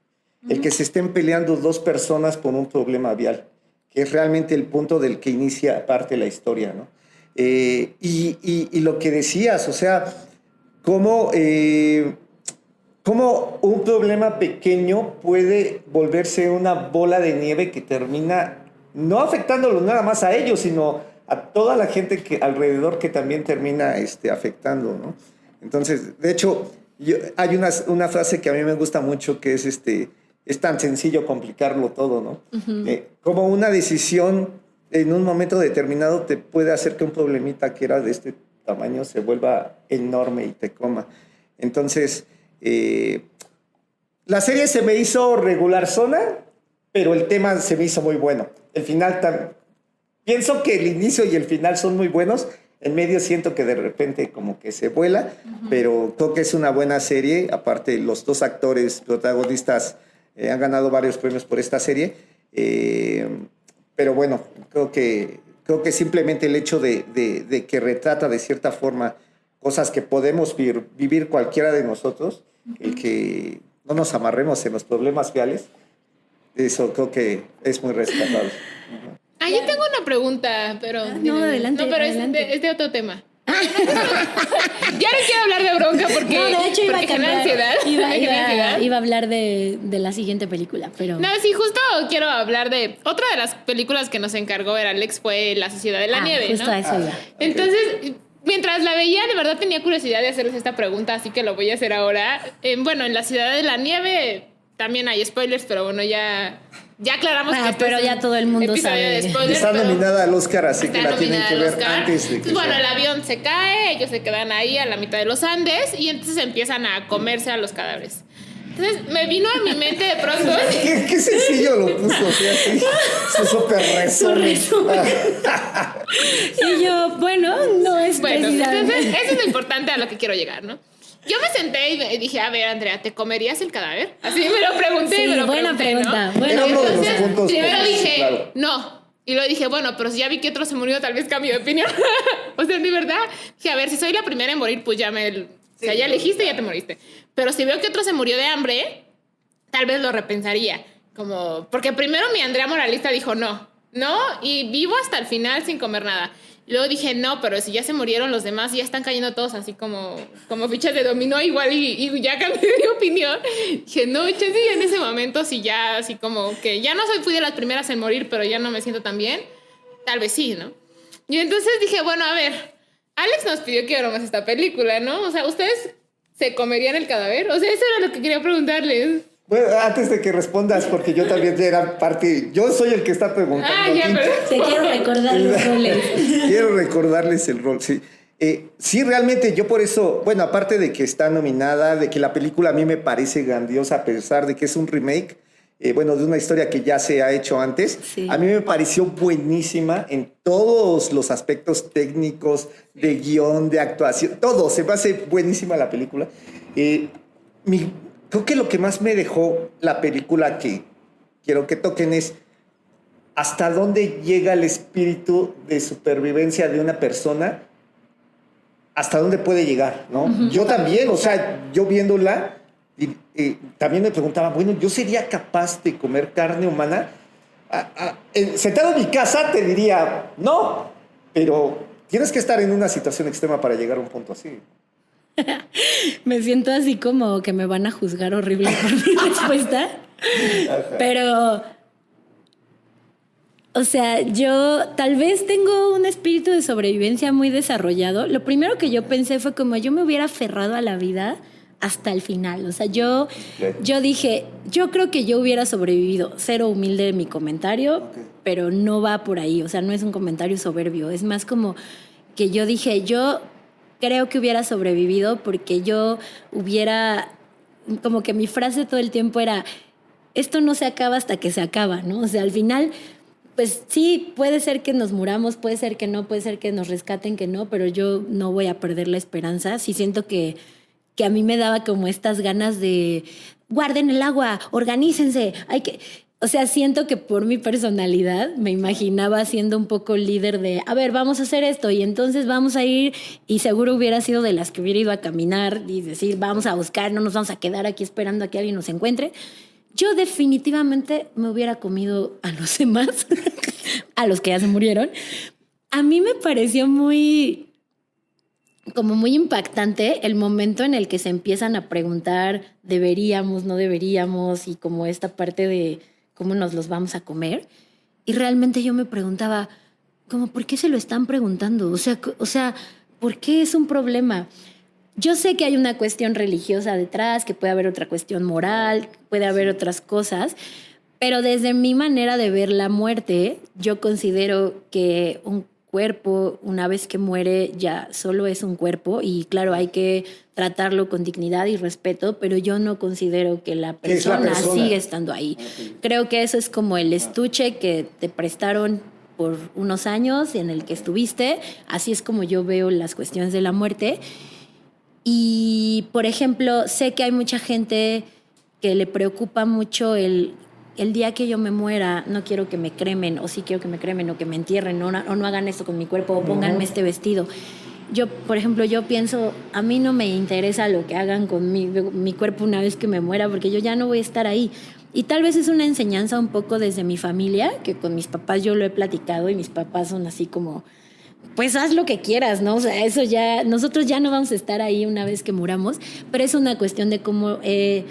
El que se estén peleando dos personas por un problema vial, que es realmente el punto del que inicia parte de la historia, ¿no? Y lo que decías, o sea, cómo un problema pequeño puede volverse una bola de nieve que termina no afectándolo nada más a ellos, sino a toda la gente alrededor que también termina afectando, ¿no? Entonces, de hecho, hay una frase que a mí me gusta mucho que es tan sencillo complicarlo todo, ¿no? Uh-huh. Como una decisión en un momento determinado te puede hacer que un problemita que era de este tamaño se vuelva enorme y te coma. Entonces, la serie se me hizo regularzona, pero el tema se me hizo muy bueno. El final, pienso que el inicio y el final son muy buenos. En medio siento que de repente como que se vuela, uh-huh, pero creo que es una buena serie. Aparte, los dos actores protagonistas han ganado varios premios por esta serie. Pero bueno, creo que simplemente el hecho de que retrata de cierta forma cosas que podemos vivir cualquiera de nosotros, uh-huh, el que no nos amarremos en los problemas reales, eso creo que es muy rescatable. Uh-huh. Yo tengo una pregunta, pero... No, adelante. No, pero adelante. Es de otro tema. Ya no quiero hablar de Bronca porque... No, de hecho iba a cambiar. Iba a hablar de la siguiente película, pero... No, sí, justo quiero hablar de... Otra de las películas que nos encargó Alex fue La Sociedad de la Nieve, justo ¿no? A eso iba. Entonces... Mientras la veía, de verdad tenía curiosidad de hacerles esta pregunta, así que lo voy a hacer ahora. Bueno, en La Ciudad de la Nieve también hay spoilers, pero bueno, ya aclaramos que pero ya todo el mundo sabe. De spoilers, está nominada al Oscar, así que la tienen que ver antes de que bueno, el avión se cae, ellos se quedan ahí a la mitad de los Andes y entonces empiezan a comerse a los cadáveres. Entonces me vino a mi mente de pronto... ¿Qué sencillo lo puso? ¿Sí? Así, su súper resumen. Y yo, bueno, no es precisamente... Entonces eso es lo importante a lo que quiero llegar, ¿no? Yo me senté y dije, a ver, Andrea, ¿te comerías el cadáver? Así me lo pregunté. Sí, me lo buena pregunté, pregunta. ¿no? Era uno de los puntos. Primero dije, claro, no. Y luego dije, bueno, pero si ya vi que otro se murió, tal vez cambio de opinión. O sea, de verdad, dije, a ver, si soy la primera en morir, pues ya o sea, ya elegiste, ya te moriste. Pero si veo que otro se murió de hambre, tal vez lo repensaría. Porque primero mi Andrea moralista dijo no. ¿no? Y vivo hasta el final sin comer nada. Luego dije, no, pero si ya se murieron los demás y ya están cayendo todos así como fichas de dominó igual y ya cambié de opinión. Dije, no, chance ya en ese momento si ya así como que ya no fui de las primeras en morir, pero ya no me siento tan bien, tal vez sí, ¿no? Y entonces dije, bueno, a ver, Alex nos pidió que viéramos esta película, ¿no? O sea, ¿ustedes se comerían el cadáver? O sea, eso era lo que quería preguntarles. Bueno, antes de que respondas, porque yo también era parte... Yo soy el que está preguntando. Ya, pero... Te quiero recordar los roles. Quiero recordarles el rol, sí. Sí, realmente yo por eso... Bueno, aparte de que está nominada, de que la película a mí me parece grandiosa, a pesar de que es un remake, bueno, de una historia que ya se ha hecho antes, sí. A mí me pareció buenísima en todos los aspectos técnicos, de guión, de actuación, todo. Se me hace buenísima la película. Creo que lo que más me dejó la película que quiero que toquen es hasta dónde llega el espíritu de supervivencia de una persona, hasta dónde puede llegar, ¿no? Uh-huh. Yo también, o sea, yo viéndola, también me preguntaba, bueno, ¿yo sería capaz de comer carne humana? Sentado en mi casa te diría, no, pero tienes que estar en una situación extrema para llegar a un punto así. Me siento así como que me van a juzgar horrible por mi respuesta. Pero, o sea, yo tal vez tengo un espíritu de sobrevivencia muy desarrollado. Lo primero que yo pensé fue como yo me hubiera aferrado a la vida hasta el final. O sea, yo dije, yo creo que yo hubiera sobrevivido. Cero humilde mi comentario, pero no va por ahí. O sea, no es un comentario soberbio. Es más como que yo dije, yo creo que hubiera sobrevivido porque yo hubiera, como que mi frase todo el tiempo era, esto no se acaba hasta que se acaba, ¿no? O sea, al final, pues sí, puede ser que nos muramos, puede ser que no, puede ser que nos rescaten, que no, pero yo no voy a perder la esperanza. Sí siento que a mí me daba como estas ganas de, guarden el agua, organícense, hay que... O sea, siento que por mi personalidad me imaginaba siendo un poco líder de, a ver, vamos a hacer esto y entonces vamos a ir, y seguro hubiera sido de las que hubiera ido a caminar y decir, vamos a buscar, no nos vamos a quedar aquí esperando a que alguien nos encuentre. Yo definitivamente me hubiera comido a los demás, a los que ya se murieron. A mí me pareció muy impactante el momento en el que se empiezan a preguntar, deberíamos, no deberíamos, y como esta parte de cómo nos los vamos a comer. Y realmente yo me preguntaba, como, ¿por qué se lo están preguntando? O sea, ¿por qué es un problema? Yo sé que hay una cuestión religiosa detrás, que puede haber otra cuestión moral, puede haber otras cosas, pero desde mi manera de ver la muerte, yo considero que un cuerpo, una vez que muere, ya solo es un cuerpo, y claro, hay que tratarlo con dignidad y respeto, pero yo no considero que la persona sigue estando ahí. Okay. Creo que eso es como el estuche que te prestaron por unos años en el que estuviste. Así es como yo veo las cuestiones de la muerte. Y, por ejemplo, sé que hay mucha gente que le preocupa mucho el día que yo me muera, no quiero que me cremen, o sí quiero que me cremen, o que me entierren, o no hagan esto con mi cuerpo, o pónganme este vestido. Yo, por ejemplo, yo pienso, a mí no me interesa lo que hagan con mi cuerpo una vez que me muera, porque yo ya no voy a estar ahí. Y tal vez es una enseñanza un poco desde mi familia, que con mis papás yo lo he platicado, y mis papás son así como, pues haz lo que quieras, ¿no? O sea, eso ya, nosotros ya no vamos a estar ahí una vez que muramos, pero es una cuestión de cómo he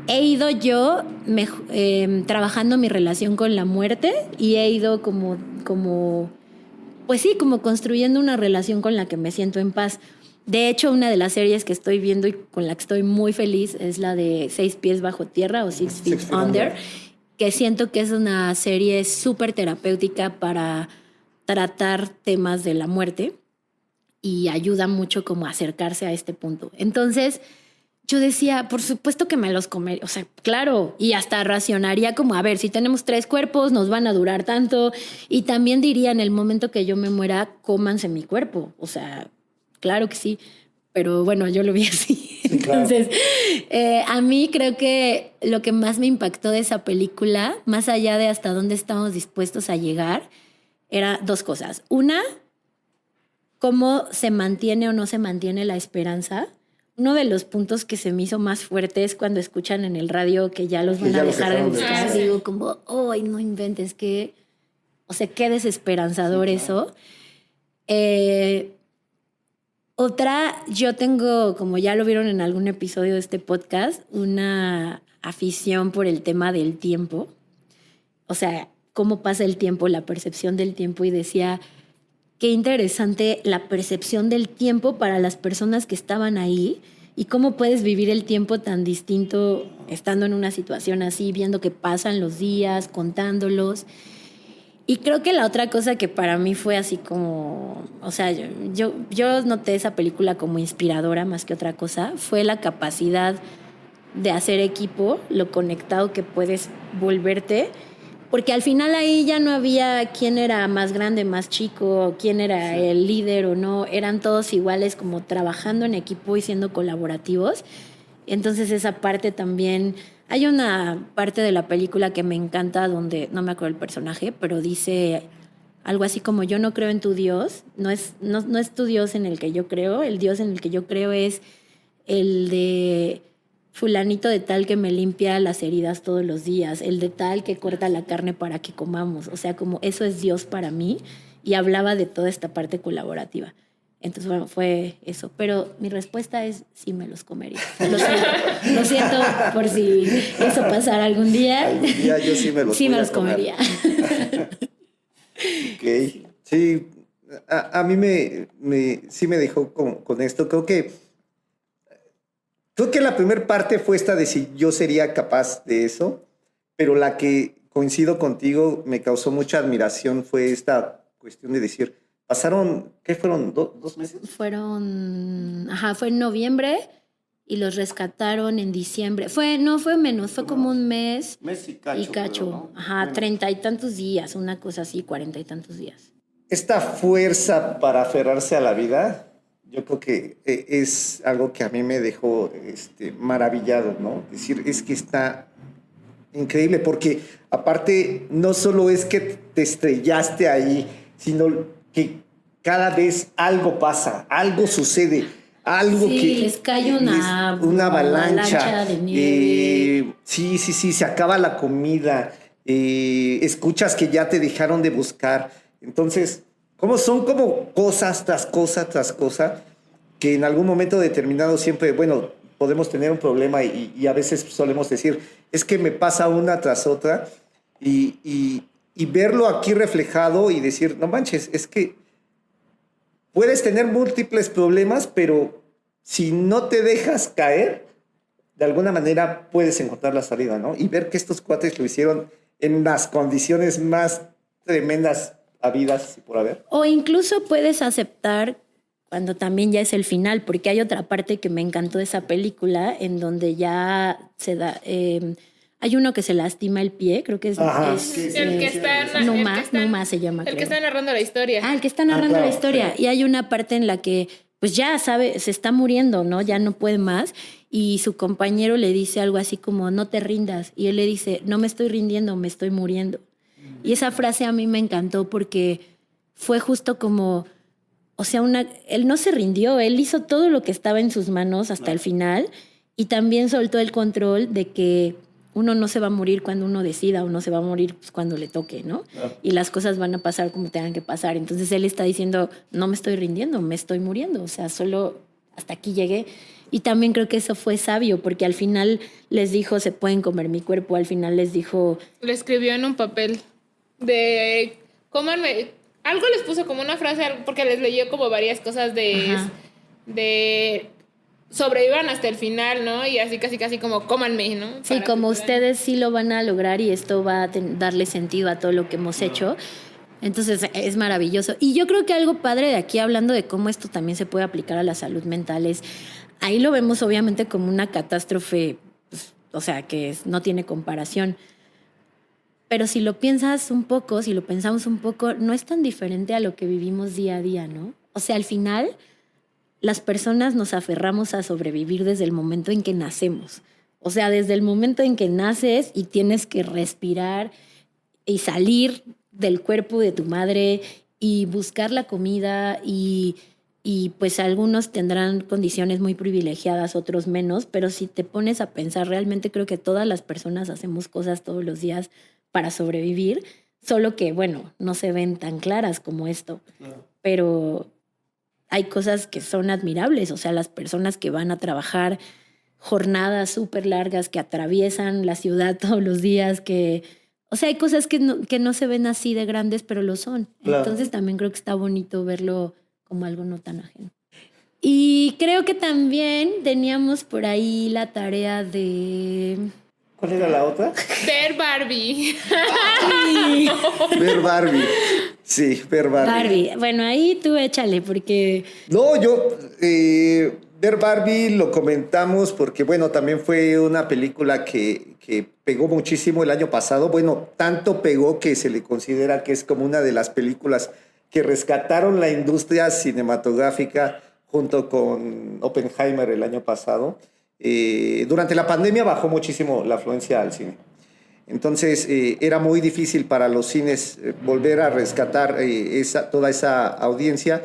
ido yo trabajando mi relación con la muerte, y he ido pues sí, como construyendo una relación con la que me siento en paz. De hecho, una de las series que estoy viendo y con la que estoy muy feliz es la de 6 pies bajo tierra, o 6 Feet Under, que siento que es una serie súper terapéutica para tratar temas de la muerte y ayuda mucho como a acercarse a este punto. Entonces, yo decía, por supuesto que me los comería, o sea, claro, y hasta racionaría como, a ver, si tenemos 3 cuerpos, nos van a durar tanto, y también diría, en el momento que yo me muera, cómanse mi cuerpo, o sea, claro que sí, pero bueno, yo lo vi así. Entonces, a mí creo que lo que más me impactó de esa película, más allá de hasta dónde estamos dispuestos a llegar, era 2 cosas. Una, cómo se mantiene o no se mantiene la esperanza. Uno de los puntos que se me hizo más fuerte es cuando escuchan en el radio que ya los van a dejar de buscar. Digo como, ay, no inventes, que O sea, qué desesperanzador eso. Otra, yo tengo, como ya lo vieron en algún episodio de este podcast, una afición por el tema del tiempo. O sea, cómo pasa el tiempo, la percepción del tiempo, y decía, qué interesante la percepción del tiempo para las personas que estaban ahí y cómo puedes vivir el tiempo tan distinto estando en una situación así, viendo que pasan los días, contándolos. Y creo que la otra cosa que para mí fue así como, o sea, yo noté esa película como inspiradora más que otra cosa, fue la capacidad de hacer equipo, lo conectado que puedes volverte, porque al final ahí ya no había quién era más grande, más chico, quién era el líder o no, eran todos iguales como trabajando en equipo y siendo colaborativos. Entonces esa parte también... Hay una parte de la película que me encanta donde, no me acuerdo el personaje, pero dice algo así como, yo no creo en tu Dios, no es tu Dios en el que yo creo, el Dios en el que yo creo es el de fulanito de tal que me limpia las heridas todos los días, el de tal que corta la carne para que comamos, o sea, como eso es Dios para mí, y hablaba de toda esta parte colaborativa. Entonces, bueno, fue eso. Pero mi respuesta es sí me los comería. Lo siento por si eso pasara algún día. Ya yo sí me los comería. Ok. Sí, a mí sí me dejó con esto. Creo que la primera parte fue esta de si yo sería capaz de eso, pero la que coincido contigo me causó mucha admiración fue esta cuestión de decir... Pasaron, ¿qué fueron? ¿2 meses? Fue en noviembre y los rescataron en diciembre. Fue menos, fue como un mes. Mes y cacho. Pero, ¿no? Bueno. 30 y tantos días, una cosa así, 40 y tantos días. Esta fuerza para aferrarse a la vida, yo creo que es algo que a mí me dejó maravillado, ¿no? Es decir, es que está increíble, porque aparte no solo es que te estrellaste ahí, sino que cada vez algo pasa, algo sucede, algo que... les cae una avalancha de nieve. Sí, se acaba la comida, escuchas que ya te dejaron de buscar. Entonces, son como cosas tras cosa tras cosa, que en algún momento determinado siempre, bueno, podemos tener un problema y a veces solemos decir, es que me pasa una tras otra, y verlo aquí reflejado y decir, no manches, es que puedes tener múltiples problemas, pero si no te dejas caer, de alguna manera puedes encontrar la salida, ¿no? Y ver que estos cuates lo hicieron en las condiciones más tremendas habidas y por haber. O incluso puedes aceptar cuando también ya es el final, porque hay otra parte que me encantó de esa película, en donde ya se da... hay uno que se lastima el pie, creo que es... el que está... Numa se llama, el que está narrando la historia. El que está narrando claro, la historia. Sí. Y hay una parte en la que, pues ya sabe, se está muriendo, ¿no? Ya no puede más. Y su compañero le dice algo así como, no te rindas. Y él le dice, no me estoy rindiendo, me estoy muriendo. Y esa frase a mí me encantó porque fue justo como... O sea, él no se rindió, él hizo todo lo que estaba en sus manos hasta el final, y también soltó el control de que uno no se va a morir cuando uno decida, uno se va a morir pues, cuando le toque, ¿no? Y las cosas van a pasar como tengan que pasar. Entonces él está diciendo, no me estoy rindiendo, me estoy muriendo, o sea, solo hasta aquí llegué. Y también creo que eso fue sabio, porque al final les dijo, se pueden comer mi cuerpo, al final les dijo... Lo escribió en un papel de, cómanme... Algo les puso como una frase, porque les leyó como varias cosas de sobrevivan hasta el final, ¿no? Y así casi como cómanme, ¿no? Sí, como ustedes sí lo van a lograr y esto va a darle sentido a todo lo que hemos hecho. Entonces es maravilloso. Y yo creo que algo padre de aquí, hablando de cómo esto también se puede aplicar a la salud mental, es, ahí lo vemos obviamente como una catástrofe, pues, o sea, que no tiene comparación. Pero si lo piensas un poco, si lo pensamos un poco, no es tan diferente a lo que vivimos día a día, ¿no? O sea, al final, las personas nos aferramos a sobrevivir desde el momento en que nacemos. O sea, desde el momento en que naces y tienes que respirar y salir del cuerpo de tu madre y buscar la comida y pues algunos tendrán condiciones muy privilegiadas, otros menos, pero si te pones a pensar, realmente creo que todas las personas hacemos cosas todos los días para sobrevivir. Solo que, bueno, no se ven tan claras como esto. Pero hay cosas que son admirables. O sea, las personas que van a trabajar jornadas súper largas, que atraviesan la ciudad todos los días, que... O sea, hay cosas que no se ven así de grandes, pero lo son. Claro. Entonces también creo que está bonito verlo como algo no tan ajeno. Y creo que también teníamos por ahí la tarea de... ¿Cuál era la otra? Ver Barbie. Ver Barbie. Sí, ver Barbie. Barbie. Bueno, ahí tú échale, porque... No, ver Barbie lo comentamos porque, bueno, también fue una película que pegó muchísimo el año pasado. Bueno, tanto pegó que se le considera que es como una de las películas que rescataron la industria cinematográfica junto con Oppenheimer el año pasado. Durante la pandemia bajó muchísimo la afluencia al cine. Entonces era muy difícil para los cines volver a rescatar toda esa audiencia,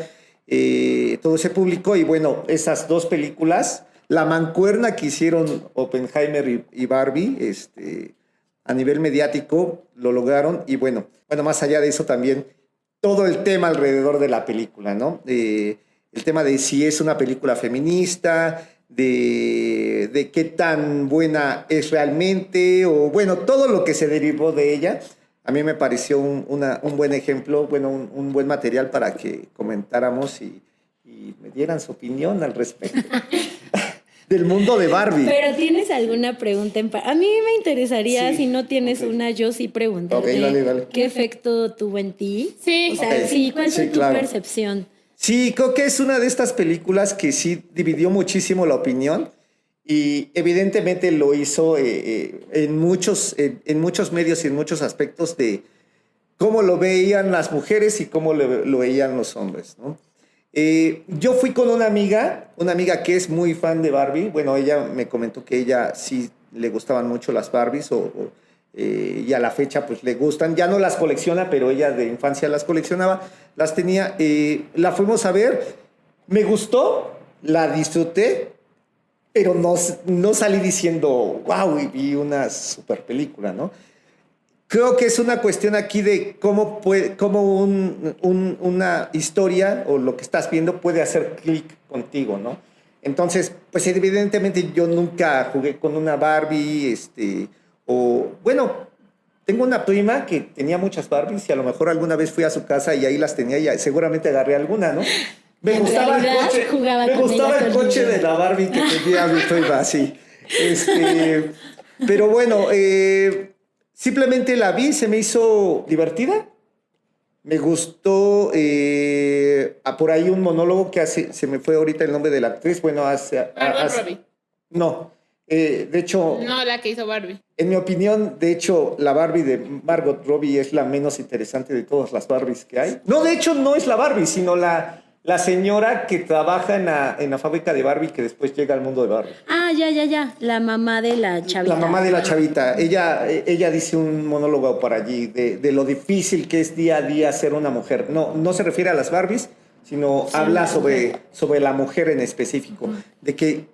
todo ese público. Y bueno, esas dos películas, la mancuerna que hicieron Oppenheimer y Barbie, a nivel mediático lo lograron. Y bueno, más allá de eso también, todo el tema alrededor de la película, ¿no? El tema de si es una película feminista, de qué tan buena es realmente, o bueno, todo lo que se derivó de ella, a mí me pareció un buen ejemplo, bueno, un buen material para que comentáramos y me dieran su opinión al respecto del mundo de Barbie. Pero ¿tienes alguna pregunta? A mí me interesaría, Sí, si no tienes una, yo sí preguntarte. Ok, dale. ¿Qué efecto tuvo en ti? Sí. O sea, Ok. sí, ¿cuál fue Sí, tu claro. percepción? Sí, creo que es una de estas películas que sí dividió muchísimo la opinión y evidentemente lo hizo en muchos medios y en muchos aspectos de cómo lo veían las mujeres y cómo lo veían los hombres, ¿no? Yo fui con una amiga que es muy fan de Barbie. Bueno, ella me comentó que ella sí le gustaban mucho las Barbies y a la fecha pues le gustan. Ya no las colecciona, pero ella de infancia las coleccionaba, las tenía. La fuimos a ver, me gustó, la disfruté, pero no salí diciendo, wow, y vi una super película, ¿no? Creo que es una cuestión aquí de cómo una historia o lo que estás viendo puede hacer clic contigo, ¿no? Entonces, pues evidentemente yo nunca jugué con una Barbie, tengo una prima que tenía muchas Barbies y a lo mejor alguna vez fui a su casa y ahí las tenía y seguramente agarré alguna, ¿no? Me En gustaba el realidad, coche, jugaba me con gustaba ella el todo el coche día. de la Barbie que tenía mi prima, sí. Pero bueno, simplemente la vi, se me hizo divertida. Me gustó por ahí un monólogo que hace, se me fue ahorita el nombre de la actriz. Bueno, Margot Robbie. No, de hecho, No, la que hizo Barbie. en mi opinión, de hecho, la Barbie de Margot Robbie es la menos interesante de todas las Barbies que hay. No, de hecho, no es la Barbie, sino la señora que trabaja en la fábrica de Barbie que después llega al mundo de Barbie. Ah, ya. La mamá de la chavita. La mamá de la chavita. Ella dice un monólogo por allí de lo difícil que es día a día ser una mujer. No se refiere a las Barbies, sino Sí, habla la mujer. sobre la mujer en específico. De que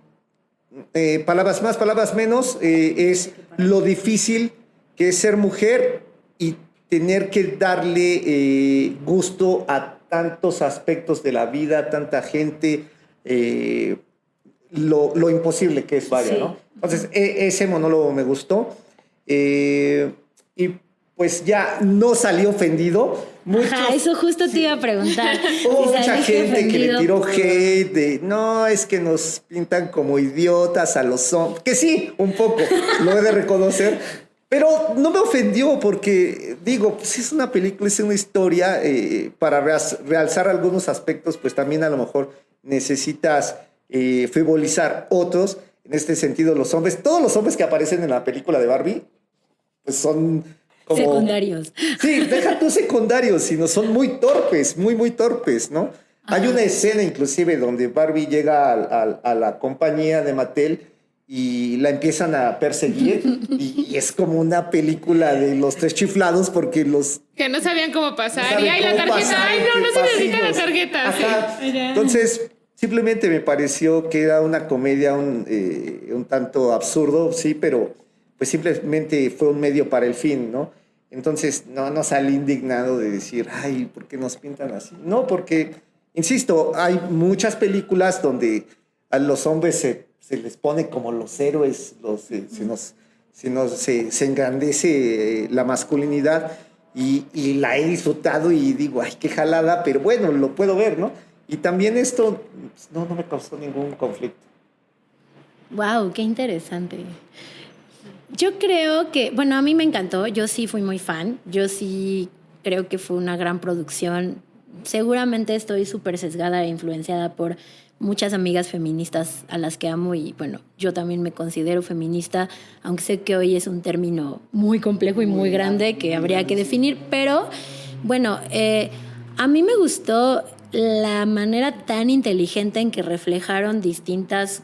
palabras más, palabras menos, es lo difícil que es ser mujer y tener que darle gusto a tantos aspectos de la vida, tanta gente, lo imposible que es, vaya, Sí. ¿no? Entonces, ese monólogo me gustó. Y pues ya no salí ofendido. Ajá, eso justo te iba a preguntar. Hubo Si mucha saliste gente que le ofendido tiró por- hate de, no, es que nos pintan como idiotas a los hombres. Que sí, un poco, lo he de reconocer. Pero no me ofendió porque, digo, pues es una película, es una historia. Para realzar algunos aspectos, pues también a lo mejor necesitas frivolizar otros. En este sentido, los hombres, todos los hombres que aparecen en la película de Barbie, pues son como... secundarios. Sí, deja tú secundarios, sino son muy torpes, muy torpes, ¿no? Hay una escena inclusive donde Barbie llega a la compañía de Mattel y la empiezan a perseguir y es como una película de los tres chiflados porque los... Que no sabían cómo pasar. no saben Y ay, la cómo tarjeta. pasar Ay, no entre se necesita la pasillos. tarjeta. Ajá. Sí. Entonces, simplemente me pareció que era una comedia un tanto absurdo, sí, pero pues simplemente fue un medio para el fin, ¿no? Entonces, no salí indignado de decir, ay, ¿por qué nos pintan así? No, porque, insisto, hay muchas películas donde a los hombres se les pone como los héroes, se engrandece la masculinidad y la he disfrutado y digo, ay, qué jalada, pero bueno, lo puedo ver, ¿no? Y también esto no me causó ningún conflicto. Wow, qué interesante. Yo creo que, bueno, a mí me encantó, yo sí fui muy fan, yo sí creo que fue una gran producción. Seguramente estoy súper sesgada e influenciada por muchas amigas feministas a las que amo y bueno, yo también me considero feminista, aunque sé que hoy es un término muy complejo y muy grande que habría que definir, pero bueno, a mí me gustó la manera tan inteligente en que reflejaron distintas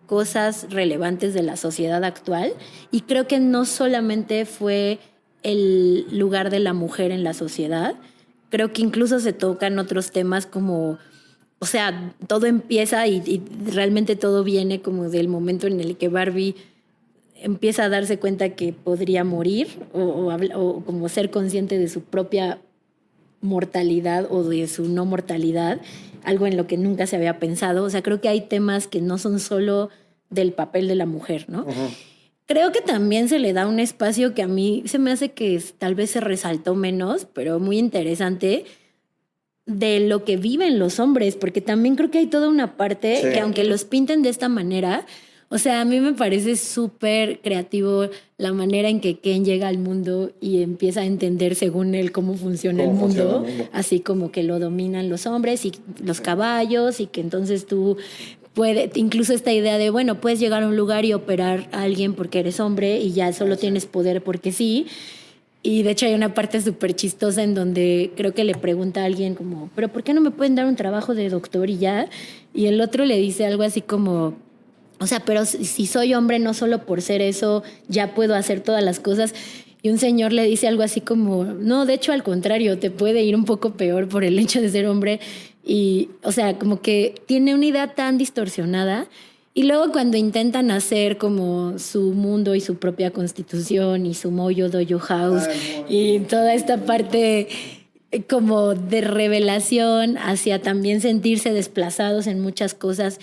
cosas relevantes de la sociedad actual y creo que no solamente fue el lugar de la mujer en la sociedad, creo que incluso se tocan otros temas como, o sea, todo empieza y realmente todo viene como del momento en el que Barbie empieza a darse cuenta que podría morir o como ser consciente de su propia mortalidad o de su no mortalidad, algo en lo que nunca se había pensado. O sea, creo que hay temas que no son solo del papel de la mujer, ¿no? Uh-huh. Creo que también se le da un espacio que a mí se me hace que tal vez se resaltó menos, pero muy interesante, de lo que viven los hombres, porque también creo que hay toda una parte que aunque los pinten de esta manera, o sea, a mí me parece súper creativo la manera en que Ken llega al mundo y empieza a entender según él cómo funciona el mundo, así como que lo dominan los hombres y los caballos y que entonces tú puedes, incluso esta idea de, bueno, puedes llegar a un lugar y operar a alguien porque eres hombre y ya solo tienes poder porque sí. Y de hecho hay una parte súper chistosa en donde creo que le pregunta a alguien como, ¿pero por qué no me pueden dar un trabajo de doctor y ya? Y el otro le dice algo así como, o sea, pero si soy hombre no solo por ser eso, ya puedo hacer todas las cosas. Y un señor le dice algo así como, no, de hecho al contrario, te puede ir un poco peor por el hecho de ser hombre. Y, o sea, como que tiene una idea tan distorsionada. Y luego cuando intentan hacer como su mundo y su propia constitución y su Mojo Dojo House y toda esta parte como de revelación hacia también sentirse desplazados en muchas cosas.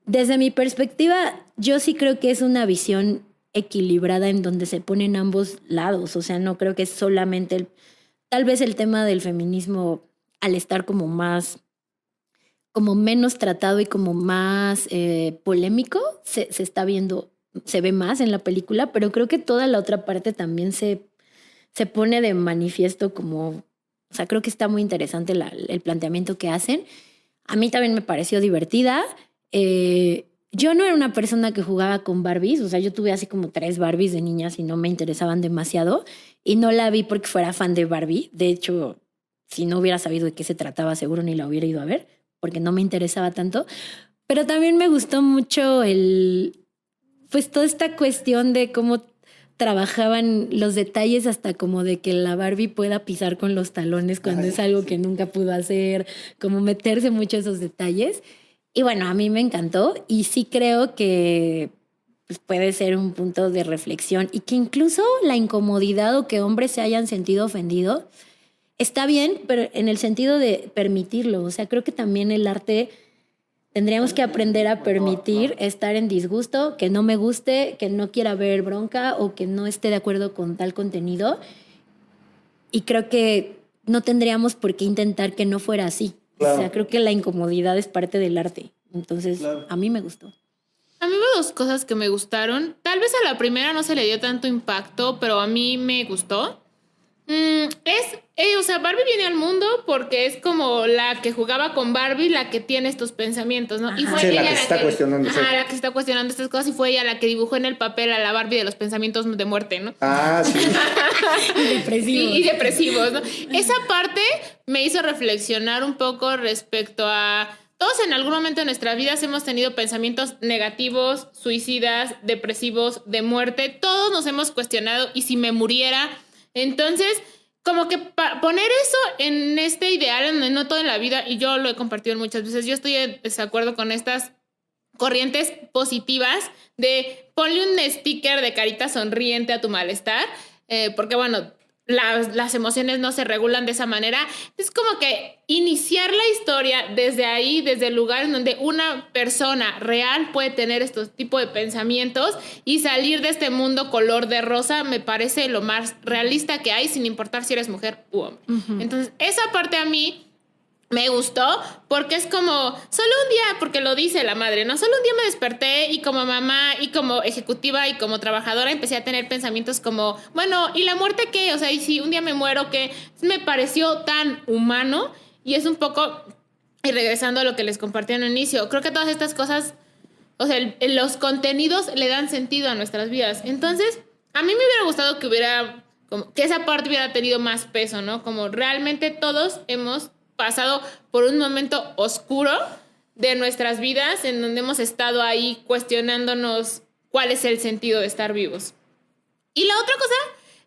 Desde mi perspectiva, yo sí creo que es una visión equilibrada en donde se ponen ambos lados. O sea, no creo que es solamente tal vez el tema del feminismo al estar como más, como menos tratado y como más polémico, se está viendo, se ve más en la película, pero creo que toda la otra parte también se pone de manifiesto como, o sea, creo que está muy interesante el planteamiento que hacen. A mí también me pareció divertida. Yo no era una persona que jugaba con Barbies, o sea, yo tuve así como 3 Barbies de niñas y no me interesaban demasiado y no la vi porque fuera fan de Barbie. De hecho, si no hubiera sabido de qué se trataba, seguro ni la hubiera ido a ver porque no me interesaba tanto. Pero también me gustó mucho pues toda esta cuestión de cómo trabajaban los detalles hasta como de que la Barbie pueda pisar con los talones cuando es algo que nunca pudo hacer, como meterse mucho esos detalles. Y bueno, a mí me encantó y sí creo que pues, puede ser un punto de reflexión y que incluso la incomodidad o que hombres se hayan sentido ofendidos está bien, pero en el sentido de permitirlo. O sea, creo que también el arte tendríamos que aprender a permitir estar en disgusto, que no me guste, que no quiera ver bronca o que no esté de acuerdo con tal contenido. Y creo que no tendríamos por qué intentar que no fuera así. Claro. O sea, creo que la incomodidad es parte del arte. Entonces, claro, a mí me gustó. A mí hubo 2 cosas que me gustaron. Tal vez a la primera no se le dio tanto impacto, pero a mí me gustó. O sea, Barbie viene al mundo porque es como la que jugaba con Barbie, la que tiene estos pensamientos, ¿no? Y fue sí, ella la que se está cuestionando. La que se está cuestionando estas cosas y fue ella la que dibujó en el papel a la Barbie de los pensamientos de muerte, ¿no? Ah, sí. y depresivos, ¿no? Esa parte me hizo reflexionar un poco respecto a... Todos en algún momento de nuestras vidas hemos tenido pensamientos negativos, suicidas, depresivos, de muerte. Todos nos hemos cuestionado, ¿y si me muriera? Entonces, como que poner eso en este ideal, en no todo en la vida, y yo lo he compartido muchas veces, yo estoy en desacuerdo con estas corrientes positivas de ponle un sticker de carita sonriente a tu malestar, porque bueno, las emociones no se regulan de esa manera. Es como que iniciar la historia desde ahí, desde el lugar en donde una persona real puede tener estos tipos de pensamientos y salir de este mundo color de rosa me parece lo más realista que hay, sin importar si eres mujer u hombre. Entonces, esa parte a mí me gustó porque es como, solo un día, porque lo dice la madre, ¿no? Solo un día me desperté y como mamá y como ejecutiva y como trabajadora empecé a tener pensamientos como, bueno, ¿y la muerte qué? O sea, ¿y si un día me muero qué? Me pareció tan humano y es un poco, y regresando a lo que les compartí en un inicio, creo que todas estas cosas, o sea, los contenidos le dan sentido a nuestras vidas. Entonces, a mí me hubiera gustado que hubiera, como, que esa parte hubiera tenido más peso, ¿no? Como realmente todos hemos pasado por un momento oscuro de nuestras vidas en donde hemos estado ahí cuestionándonos cuál es el sentido de estar vivos. Y la otra cosa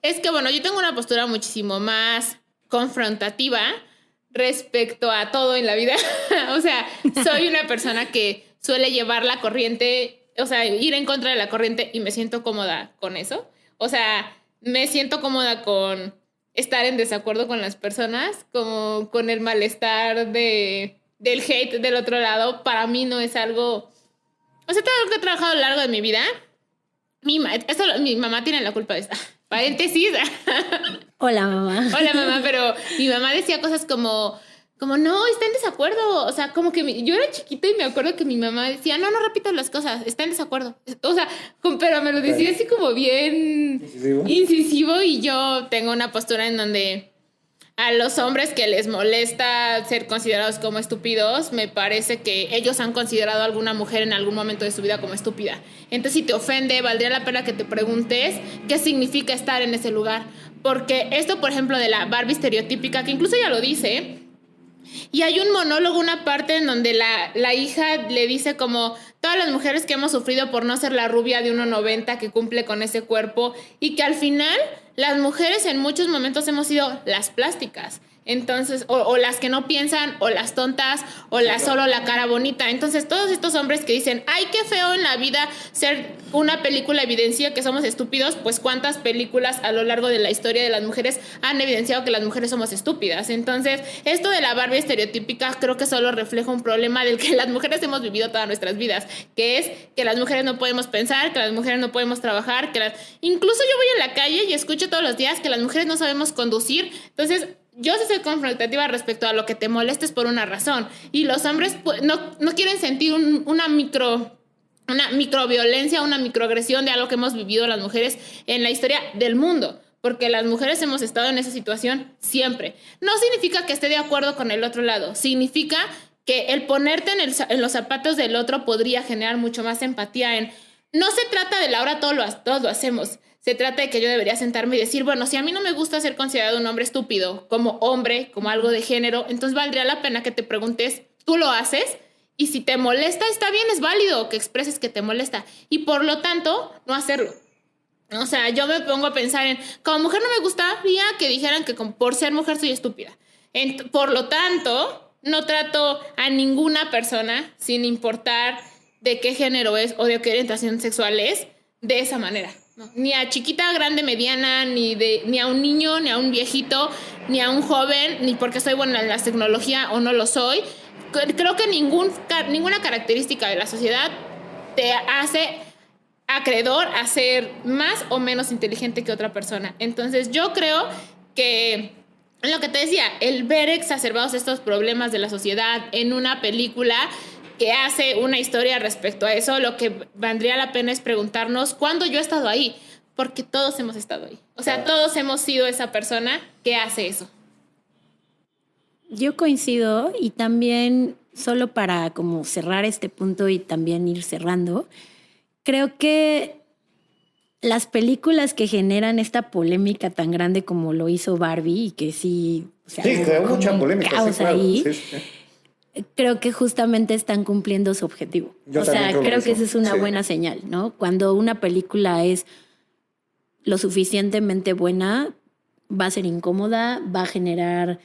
es que, bueno, yo tengo una postura muchísimo más confrontativa respecto a todo en la vida. O sea, soy una persona que suele llevar la corriente, o sea, ir en contra de la corriente y me siento cómoda con eso. O sea, me siento cómoda con estar en desacuerdo con las personas, como con el malestar del hate del otro lado. Para mí no es algo... O sea, todo lo que he trabajado a lo largo de mi vida, mi mamá tiene la culpa de esta. Paréntesis. Hola, mamá. Hola, mamá, pero mi mamá decía cosas como no, está en desacuerdo. O sea, como que yo era chiquita y me acuerdo que mi mamá decía, no repitas las cosas, está en desacuerdo. O sea, pero me lo decía así como bien incisivo y yo tengo una postura en donde a los hombres que les molesta ser considerados como estúpidos, me parece que ellos han considerado a alguna mujer en algún momento de su vida como estúpida. Entonces, si te ofende, valdría la pena que te preguntes qué significa estar en ese lugar. Porque esto, por ejemplo, de la Barbie estereotípica, que incluso ella lo dice, y hay un monólogo, una parte en donde la hija le dice como todas las mujeres que hemos sufrido por no ser la rubia de 1.90 que cumple con ese cuerpo y que al final las mujeres en muchos momentos hemos sido las plásticas. Entonces, o las que no piensan, o las tontas, o solo la cara bonita. Entonces, todos estos hombres que dicen, ay, qué feo en la vida ser una película evidencia que somos estúpidos, pues cuántas películas a lo largo de la historia de las mujeres han evidenciado que las mujeres somos estúpidas. Entonces, esto de la Barbie estereotípica creo que solo refleja un problema del que las mujeres hemos vivido todas nuestras vidas, que es que las mujeres no podemos pensar, que las mujeres no podemos trabajar, incluso yo voy en la calle y escucho todos los días que las mujeres no sabemos conducir. Entonces, yo sí soy confrontativa respecto a lo que te molestes por una razón. Y los hombres no quieren sentir una microviolencia, una microagresión de algo que hemos vivido las mujeres en la historia del mundo. Porque las mujeres hemos estado en esa situación siempre. No significa que esté de acuerdo con el otro lado. Significa que el ponerte en los zapatos del otro podría generar mucho más empatía. No se trata de ahora todos lo hacemos. Se trata de que yo debería sentarme y decir, bueno, si a mí no me gusta ser considerado un hombre estúpido, como hombre, como algo de género, entonces valdría la pena que te preguntes, ¿tú lo haces? Y si te molesta, está bien, es válido que expreses que te molesta. Y por lo tanto, no hacerlo. O sea, yo me pongo a pensar como mujer no me gustaría que dijeran que por ser mujer soy estúpida. Por lo tanto, no trato a ninguna persona, sin importar de qué género es o de qué orientación sexual es, de esa manera. No, ni a chiquita, grande, mediana, ni a un niño, ni a un viejito, ni a un joven, ni porque soy buena en la tecnología o no lo soy. Creo que ninguna característica de la sociedad te hace acreedor a ser más o menos inteligente que otra persona. Entonces yo creo que, lo que te decía, el ver exacerbados estos problemas de la sociedad en una película que hace una historia respecto a eso, lo que valdría la pena es preguntarnos ¿cuándo yo he estado ahí? Porque todos hemos estado ahí. O sea, todos hemos sido esa persona que hace eso. Yo coincido y también, solo para como cerrar este punto y también ir cerrando, creo que las películas que generan esta polémica tan grande como lo hizo Barbie y que sí... O sea, sí, creó mucha polémica. Caos sí, claro. ahí. Sí. Creo que justamente están cumpliendo su objetivo. Yo o sea, creo que eso. esa es una buena señal, ¿no? Cuando una película es lo suficientemente buena, va a ser incómoda, va a generar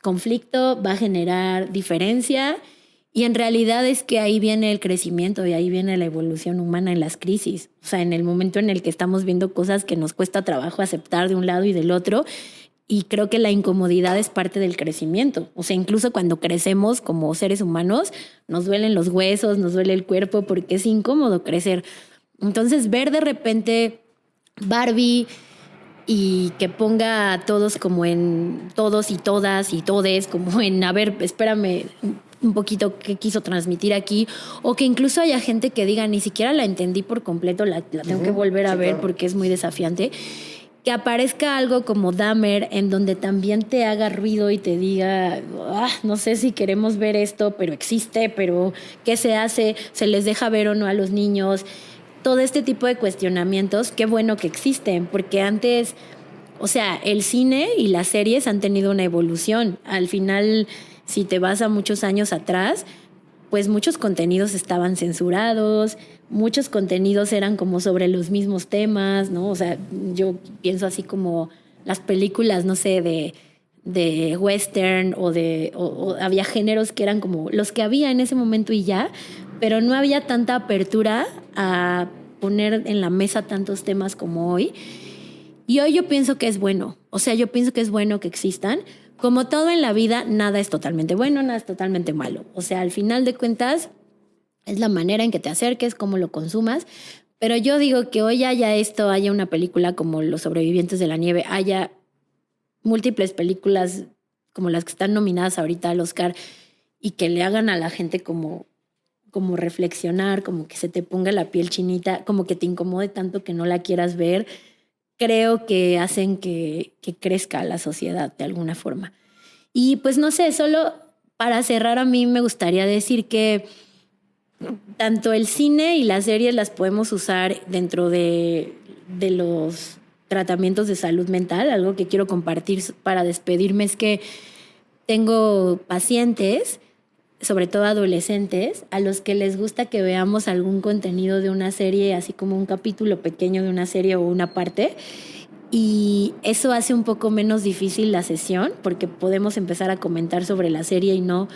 conflicto, va a generar diferencia Y en realidad es que ahí viene el crecimiento y ahí viene la evolución humana en las crisis. O sea, en el momento en el que estamos viendo cosas que nos cuesta trabajo aceptar de un lado y del otro. Y creo que la incomodidad es parte del crecimiento. O sea, incluso cuando crecemos como seres humanos, nos duelen los huesos, nos duele el cuerpo porque es incómodo crecer. Entonces, ver de repente Barbie y que ponga a todos como en todos y todas y todes, como en, a ver, espérame un poquito qué quiso transmitir aquí, o que incluso haya gente que diga, ni siquiera la entendí por completo, la tengo que volver a ver porque es muy desafiante, que aparezca algo como Dahmer en donde también te haga ruido y te diga, no sé si queremos ver esto, pero existe, pero ¿qué se hace? ¿Se les deja ver o no a los niños? Todo este tipo de cuestionamientos, qué bueno que existen, porque antes, o sea, el cine y las series han tenido una evolución. Al final, si te vas a muchos años atrás, pues muchos contenidos estaban censurados, muchos contenidos eran como sobre los mismos temas, ¿no? O sea, yo pienso así como las películas, no sé, de western o había géneros que eran como los que había en ese momento y ya, pero no había tanta apertura a poner en la mesa tantos temas como hoy. Y hoy yo pienso que es bueno, o sea, yo pienso que es bueno que existan. Como todo en la vida, nada es totalmente bueno, nada es totalmente malo. O sea, al final de cuentas, es la manera en que te acerques, cómo lo consumas. Pero yo digo que hoy haya esto, haya una película como Los sobrevivientes de la nieve, haya múltiples películas como las que están nominadas ahorita al Oscar y que le hagan a la gente como reflexionar, como que se te ponga la piel chinita, como que te incomode tanto que no la quieras ver, creo que hacen que crezca la sociedad de alguna forma. Y pues no sé, solo para cerrar a mí me gustaría decir que tanto el cine y las series las podemos usar dentro de los tratamientos de salud mental. Algo que quiero compartir para despedirme es que tengo pacientes, sobre todo adolescentes, a los que les gusta que veamos algún contenido de una serie, así como un capítulo pequeño de una serie o una parte. Y eso hace un poco menos difícil la sesión, porque podemos empezar a comentar sobre la serie y no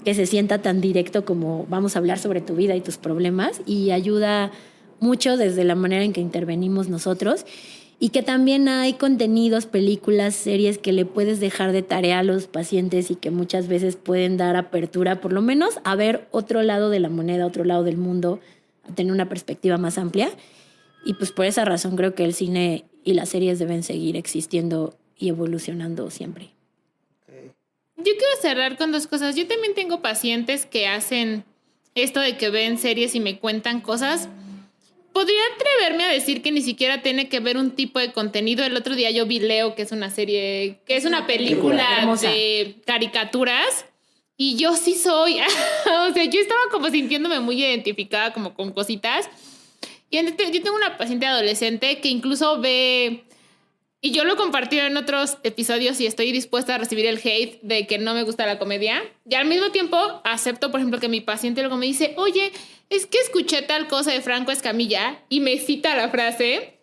que se sienta tan directo como vamos a hablar sobre tu vida y tus problemas, y ayuda mucho desde la manera en que intervenimos nosotros. Y que también hay contenidos, películas, series que le puedes dejar de tarea a los pacientes y que muchas veces pueden dar apertura, por lo menos, a ver otro lado de la moneda, otro lado del mundo, a tener una perspectiva más amplia. Y pues por esa razón creo que el cine y las series deben seguir existiendo y evolucionando siempre. Yo quiero cerrar con dos cosas. Yo también tengo pacientes que hacen esto de que ven series y me cuentan cosas. Podría atreverme a decir que ni siquiera tiene que ver un tipo de contenido. El otro día yo vi Leo, que es una serie, que es una película de caricaturas. Y yo sí soy. O sea, yo estaba como sintiéndome muy identificada como con cositas. Y yo tengo una paciente adolescente que incluso ve... Y yo lo he compartido en otros episodios y estoy dispuesta a recibir el hate de que no me gusta la comedia. Y al mismo tiempo acepto, por ejemplo, que mi paciente luego me dice, oye, es que escuché tal cosa de Franco Escamilla y me cita la frase.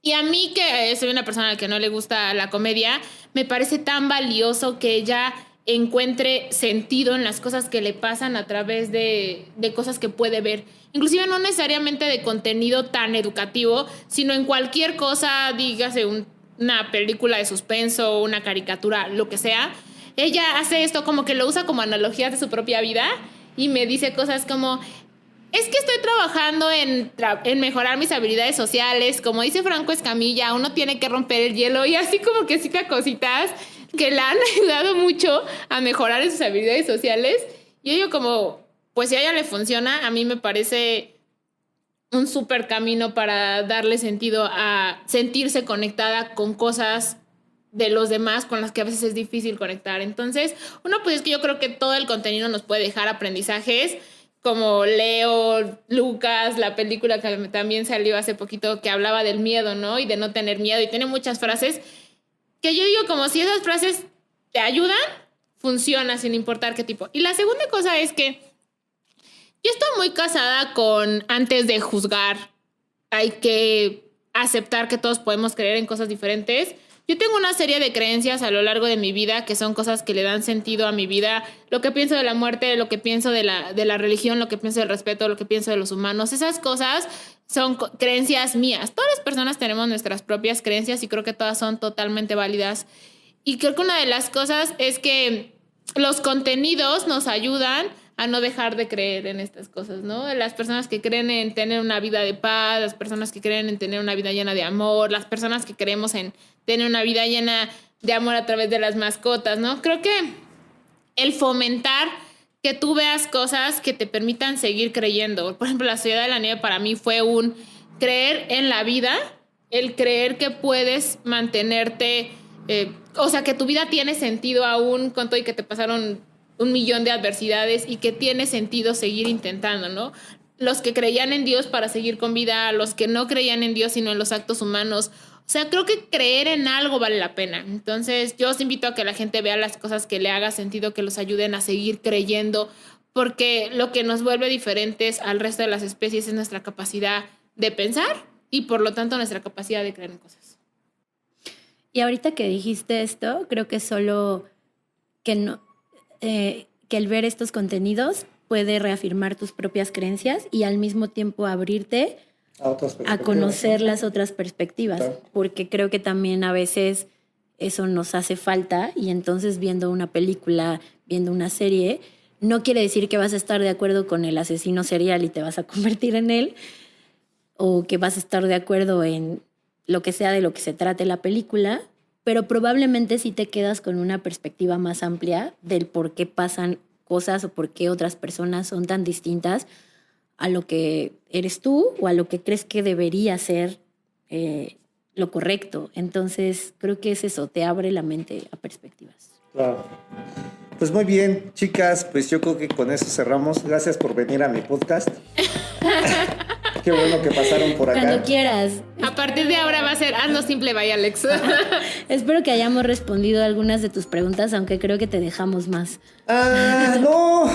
Y a mí, que soy una persona a la que no le gusta la comedia, me parece tan valioso que ella encuentre sentido en las cosas que le pasan a través de cosas que puede ver. Inclusive no necesariamente de contenido tan educativo, sino en cualquier cosa, dígase una película de suspenso, una caricatura, lo que sea. Ella hace esto como que lo usa como analogías de su propia vida y me dice cosas como... Es que estoy trabajando en mejorar mis habilidades sociales. Como dice Franco Escamilla, uno tiene que romper el hielo. Y así como que cita cositas que la han ayudado mucho a mejorar en sus habilidades sociales. Y yo digo como, pues si a ella le funciona, a mí me parece un súper camino para darle sentido a sentirse conectada con cosas de los demás con las que a veces es difícil conectar. Entonces, pues es que yo creo que todo el contenido nos puede dejar aprendizajes, como Leo, Lucas, la película que también salió hace poquito que hablaba del miedo, ¿no? Y de no tener miedo. Y tiene muchas frases que yo digo como si esas frases te ayudan, funciona sin importar qué tipo. Y la segunda cosa es que yo estoy muy casada con antes de juzgar hay que aceptar que todos podemos creer en cosas diferentes. yo tengo una serie de creencias a lo largo de mi vida que son cosas que le dan sentido a mi vida. Lo que pienso de la muerte, lo que pienso de la religión, lo que pienso del respeto, lo que pienso de los humanos. Esas cosas son creencias mías. Todas las personas tenemos nuestras propias creencias y creo que todas son totalmente válidas. Y creo que una de las cosas es que los contenidos nos ayudan a no dejar de creer en estas cosas, ¿no? Las personas que creen en tener una vida de paz, las personas que creen en tener una vida llena de amor, las personas que creemos en tener una vida llena de amor a través de las mascotas, ¿no? Creo que el fomentar que tú veas cosas que te permitan seguir creyendo. Por ejemplo, la Sociedad de la Nieve para mí fue un creer en la vida, el creer que puedes mantenerte, o sea, que tu vida tiene sentido aún con todo y que te pasaron 1,000,000 de adversidades y que tiene sentido seguir intentando, ¿no? Los que creían en Dios para seguir con vida, los que no creían en Dios sino en los actos humanos. O sea, creo que creer en algo vale la pena. Entonces, yo os invito a que la gente vea las cosas que le haga sentido, que los ayuden a seguir creyendo, porque lo que nos vuelve diferentes al resto de las especies es nuestra capacidad de pensar y, por lo tanto, nuestra capacidad de creer en cosas. Y ahorita que dijiste esto, creo que solo que no... que el ver estos contenidos puede reafirmar tus propias creencias y al mismo tiempo abrirte a conocer las otras perspectivas, claro. Porque creo que también a veces eso nos hace falta y entonces viendo una película, viendo una serie, no quiere decir que vas a estar de acuerdo con el asesino serial y te vas a convertir en él, o que vas a estar de acuerdo en lo que sea de lo que se trate la película, pero probablemente sí te quedas con una perspectiva más amplia del por qué pasan cosas o por qué otras personas son tan distintas a lo que eres tú o a lo que crees que debería ser lo correcto. Entonces, creo que es eso, te abre la mente a perspectivas. Claro. Pues muy bien, chicas, pues yo creo que con eso cerramos. Gracias por venir a mi podcast. Qué bueno que pasaron por acá. Cuando quieras. A partir de ahora va a ser hazlo simple, vaya Alex. Espero que hayamos respondido algunas de tus preguntas, aunque creo que te dejamos más. No,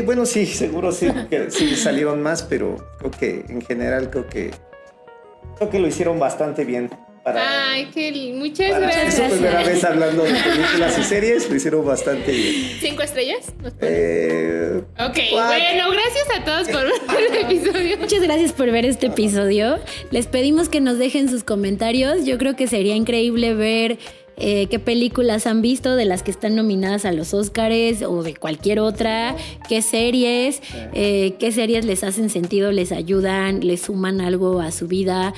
bueno, sí, seguro sí, que sí salieron más, pero creo que en general creo que lo hicieron bastante bien. Ay, muchas gracias. Es su primera vez hablando de películas y series, lo hicieron bastante bien. 5 estrellas. Ok, bueno, gracias a todos por ver el episodio. Muchas gracias por ver este episodio. Les pedimos que nos dejen sus comentarios. Yo creo que sería increíble ver qué películas han visto de las que están nominadas a los Óscares o de cualquier otra, qué series les hacen sentido, les ayudan, les suman algo a su vida.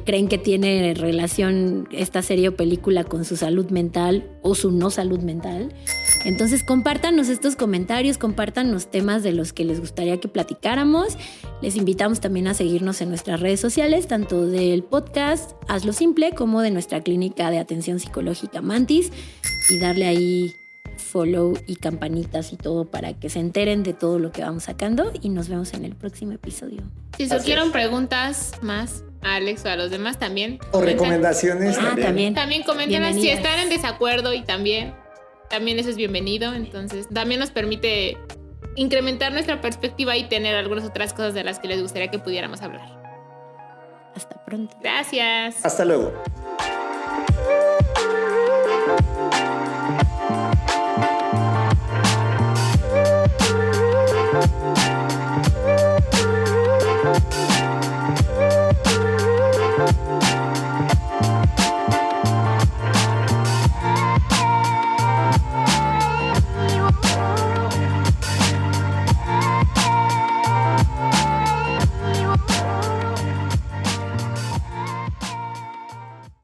¿Creen que tiene relación esta serie o película con su salud mental o su no salud mental? Entonces compártanos estos comentarios, compártanos temas de los que les gustaría que platicáramos. Les invitamos también a seguirnos en nuestras redes sociales, tanto del podcast Hazlo Simple como de nuestra clínica de atención psicológica Mantis, y darle ahí follow y campanitas y todo para que se enteren de todo lo que vamos sacando, y nos vemos en el próximo episodio. Si surgieron preguntas más a Alex o a los demás también. O recomendaciones también. También coméntenlas si están en desacuerdo y también eso es bienvenido. Entonces también nos permite incrementar nuestra perspectiva y tener algunas otras cosas de las que les gustaría que pudiéramos hablar. Hasta pronto. Gracias. Hasta luego.